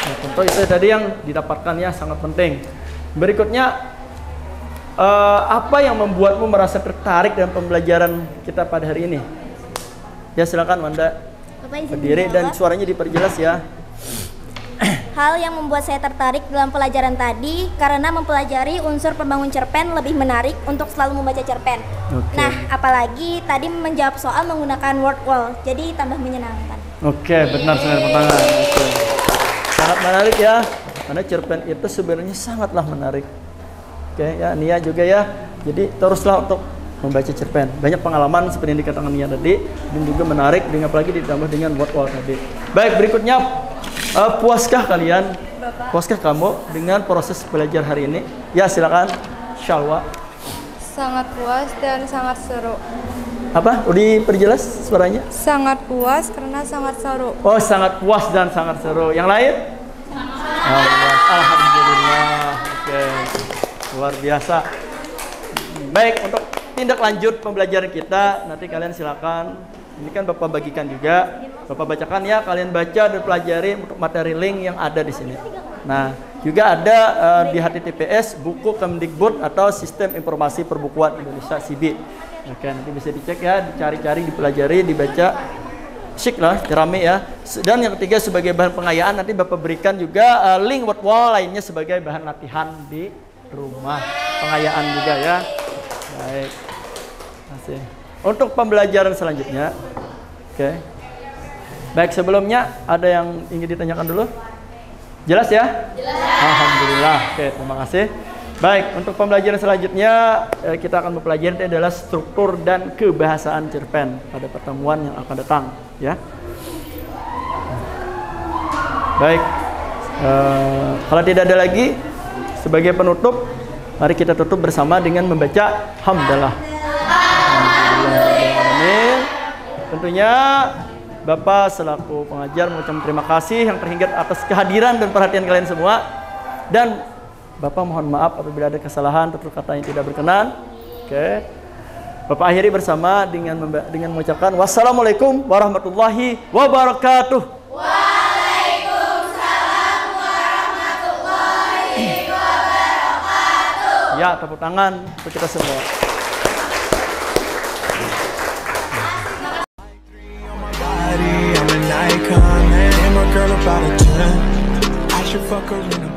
Nah, contoh itu tadi yang didapatkan ya, sangat penting. Berikutnya, apa yang membuatmu merasa tertarik dalam pembelajaran kita pada hari ini? Ya silakan Wanda, berdiri dan suaranya diperjelas ya. Hal yang membuat saya tertarik dalam pelajaran tadi karena mempelajari unsur pembangun cerpen lebih menarik untuk selalu membaca cerpen. Nah, apalagi tadi menjawab soal menggunakan word wall, jadi tambah menyenangkan. Oke, benar sekali pertanyaan. Sangat menarik ya, karena cerpen itu sebenarnya sangatlah menarik. Oke ya, Nia juga ya. Jadi teruslah untuk membaca cerpen. Banyak pengalaman seperti yang dikatakan Nia tadi, dan juga menarik, dengan apalagi ditambah dengan word wall tadi. Baik, berikutnya. Puaskah kalian? Puaskah kamu dengan proses belajar hari ini? Ya silakan, Syalwa. Sangat puas dan sangat seru. Apa? Udah diperjelas suaranya? Sangat puas karena sangat seru. Oh, sangat puas dan sangat seru. Yang lain? Alhamdulillah. Oke, luar biasa. Baik, untuk tindak lanjut pembelajaran kita, nanti kalian silakan. Ini kan Bapak bagikan juga, Bapak bacakan ya, kalian baca dan pelajari untuk materi link yang ada di sini. Nah, juga ada di HTTPS buku Kemdikbud atau Sistem Informasi Perbukuan Indonesia (SIBI). Oke, nanti bisa dicek ya, dicari-cari, dipelajari, dibaca, syik lah, rame ya. Dan yang ketiga sebagai bahan pengayaan nanti Bapak berikan juga link word wall lainnya sebagai bahan latihan di rumah, pengayaan juga ya. Baik, terima kasih. Untuk pembelajaran selanjutnya, oke. Baik, sebelumnya ada yang ingin ditanyakan dulu? Jelas ya? Jelas. Alhamdulillah. Oke, terima kasih. Baik, untuk pembelajaran selanjutnya kita akan mempelajari adalah struktur dan kebahasaan cerpen pada pertemuan yang akan datang, ya. Baik, kalau tidak ada lagi, sebagai penutup, mari kita tutup bersama dengan membaca hamdalah. Tentunya Bapak selaku pengajar mengucapkan terima kasih yang terhingga atas kehadiran dan perhatian kalian semua. Dan Bapak mohon maaf apabila ada kesalahan atau kata yang tidak berkenan. Oke. Bapak akhiri bersama dengan mengucapkan wassalamualaikum warahmatullahi wabarakatuh. Waalaikumsalam warahmatullahi wabarakatuh. Ya, tepuk tangan untuk kita semua. I'm an icon, man. I'm a girl about a 10. I should fuck her in